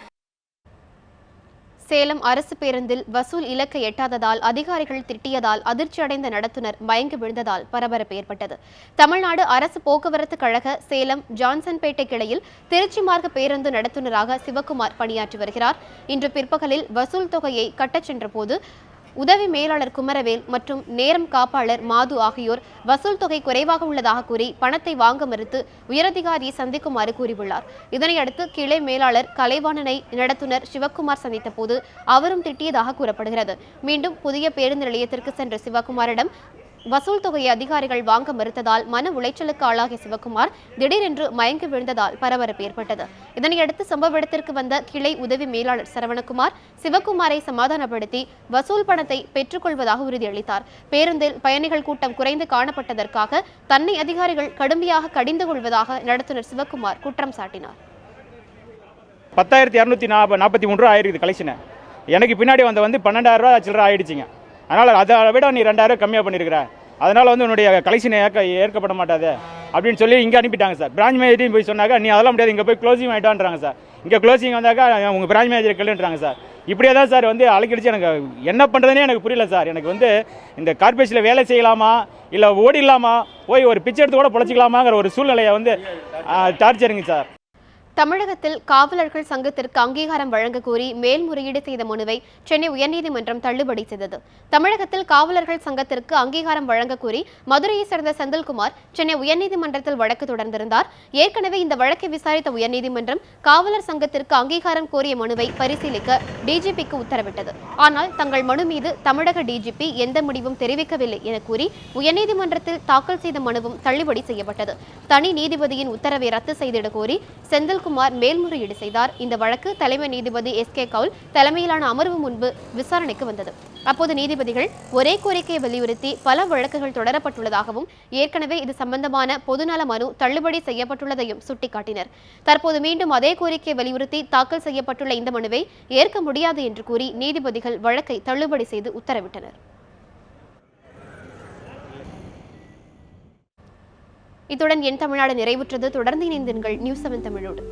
சேலம் அரசு பேருந்தில் வசூல் இலக்கை எட்டாததால் அதிகாரிகள் திட்டியதால் அதிர்ச்சியடைந்த நடத்துனர் மயங்கி விழுந்ததால் பரபரப்பு ஏற்பட்டது. தமிழ்நாடு அரசு போக்குவரத்து கழக சேலம் ஜான்சன்பேட்டை கிளையில் திருச்சி மார்க்க பேருந்து நடத்துனராக சிவக்குமார் பணியாற்றி வருகிறார். இன்று பிற்பகலில் வசூல் தொகையை கட்டச் சென்ற போது உதவி மேலாளர் குமரவேல் மற்றும் நேரம் காப்பாளர் மாது ஆகியோர் வசூல் தொகை குறைவாக உள்ளதாக கூறி பணத்தை வாங்க மறுத்து உயரதிகாரியை சந்திக்குமாறு கூறியுள்ளார். இதனையடுத்து கிளை மேலாளர் கலைவாணனை நடத்துனர் சிவக்குமார் சந்தித்த போது அவரும் திட்டியதாக கூறப்படுகிறது. மீண்டும் புதிய பேருந்து நிலையத்திற்கு சென்ற சிவக்குமாரிடம் வசூல் தொகையை அதிகாரிகள் வாங்க மறுத்ததால் மன உளைச்சலுக்கு ஆளாகிய சிவக்குமார் திடீரென்று மயங்கி விழுந்ததால் பரபரப்பு ஏற்பட்டது. இதனையடுத்து சம்பவ இடத்திற்கு வந்த கிளை உதவி மேலாளர் சரவணகுமார் சிவக்குமாரை சமாதானப்படுத்தி வசூல் பணத்தை பெற்றுக்கொள்வதாக உறுதியளித்தார். பேருந்தில் பயணிகள் கூட்டம் குறைந்து காணப்பட்டதற்காக தன்னை அதிகாரிகள் கடுமையாக கடிந்து கொள்வதாக நடத்துனர் சிவக்குமார் குற்றம் சாட்டினார். 10,243 ஆயிருக்கு கலெக்ஷன். எனக்கு பின்னாடி வந்து 12,000 ரூபா சில்லறை ஆயிடுச்சுங்க. அதனால் அதை விட நீ 2,000 கம்மியாக பண்ணியிருக்கிற, அதனால் உன்னுடைய கலெக்ஷன் ஏற்கப்பட மாட்டாது அப்படின்னு சொல்லி இங்கே அனுப்பிட்டாங்க சார். பிரான்ச் மேனேஜரையும் போய் சொன்னாங்க, நீ அதெல்லாம் முடியாது, இங்கே போய் க்ளோசிங் ஆகிட்டான்றாங்க சார். இங்கே க்ளோசிங் வந்தாக்கா உங்கள் பிரான்ச் மேனேஜரை கேளுன்றாங்க சார். இப்படியே தான் சார் அழைக்கடிச்சு எனக்கு என்ன பண்ணுறதுனே எனக்கு புரியல சார். எனக்கு இந்த கார்பரேஷனில் வேலை செய்யலாமா இல்லை ஓடிடலாமா, போய் ஒரு பிச்சை எடுத்து கூட பொழைச்சிக்கலாமாங்கிற ஒரு சூழ்நிலையை டார்ச்சருங்க சார். தமிழகத்தில் காவலர்கள் சங்கத்திற்கு அங்கீகாரம் வழங்க கோரி மேல்முறையீடு செய்த மனுவை சென்னை உயர்நீதிமன்றம் தள்ளுபடி செய்தது. தமிழகத்தில் காவலர்கள் சங்கத்திற்கு அங்கீகாரம் வழங்க கோரி மதுரையை சேர்ந்த செந்தில்குமார் சென்னை உயர்நீதிமன்றத்தில் வழக்கு தொடர்ந்திருந்தார். ஏற்கனவே இந்த வழக்கை விசாரித்த உயர்நீதிமன்றம் காவலர் சங்கத்திற்கு அங்கீகாரம் கோரிய மனுவை பரிசீலிக்க டிஜிபிக்கு உத்தரவிட்டது. ஆனால் தங்கள் மனு மீது தமிழக டிஜிபி எந்த முடிவும் தெரிவிக்கவில்லை என கூறி உயர்நீதிமன்றத்தில் தாக்கல் செய்த மனுவும் தள்ளுபடி செய்யப்பட்டது. தனி நீதிபதியின் உத்தரவை ரத்து செய்திட கோரி செந்தில்குமார் மேல்முறையீடு செய்தார். இந்த வழக்கு தலைமை நீதிபதி SK கவுல் தலைமையிலான அமர்வு முன்பு விசாரணைக்கு வந்தது. அப்போது நீதிபதிகள் ஒரே கோரிக்கையை வலியுறுத்தி பல வழக்குகள் தொடரப்பட்டுள்ளதாகவும் ஏற்கனவே இது சம்பந்தமான பொதுநல மனு தள்ளுபடி செய்யப்பட்டுள்ளதையும் சுட்டிக்காட்டினர். தற்போது மீண்டும் அதே கோரிக்கையை வலியுறுத்தி தாக்கல் செய்யப்பட்டுள்ள இந்த மனுவை ஏற்க முடியாது என்று கூறி நீதிபதிகள் வழக்கை தள்ளுபடி செய்து உத்தரவிட்டனர். இத்துடன் என் தமிழ்நாடு நிறைவுற்றது. தொடர்ந்து இணைந்திருங்கள் நியூஸ் 7 தமிழோடு.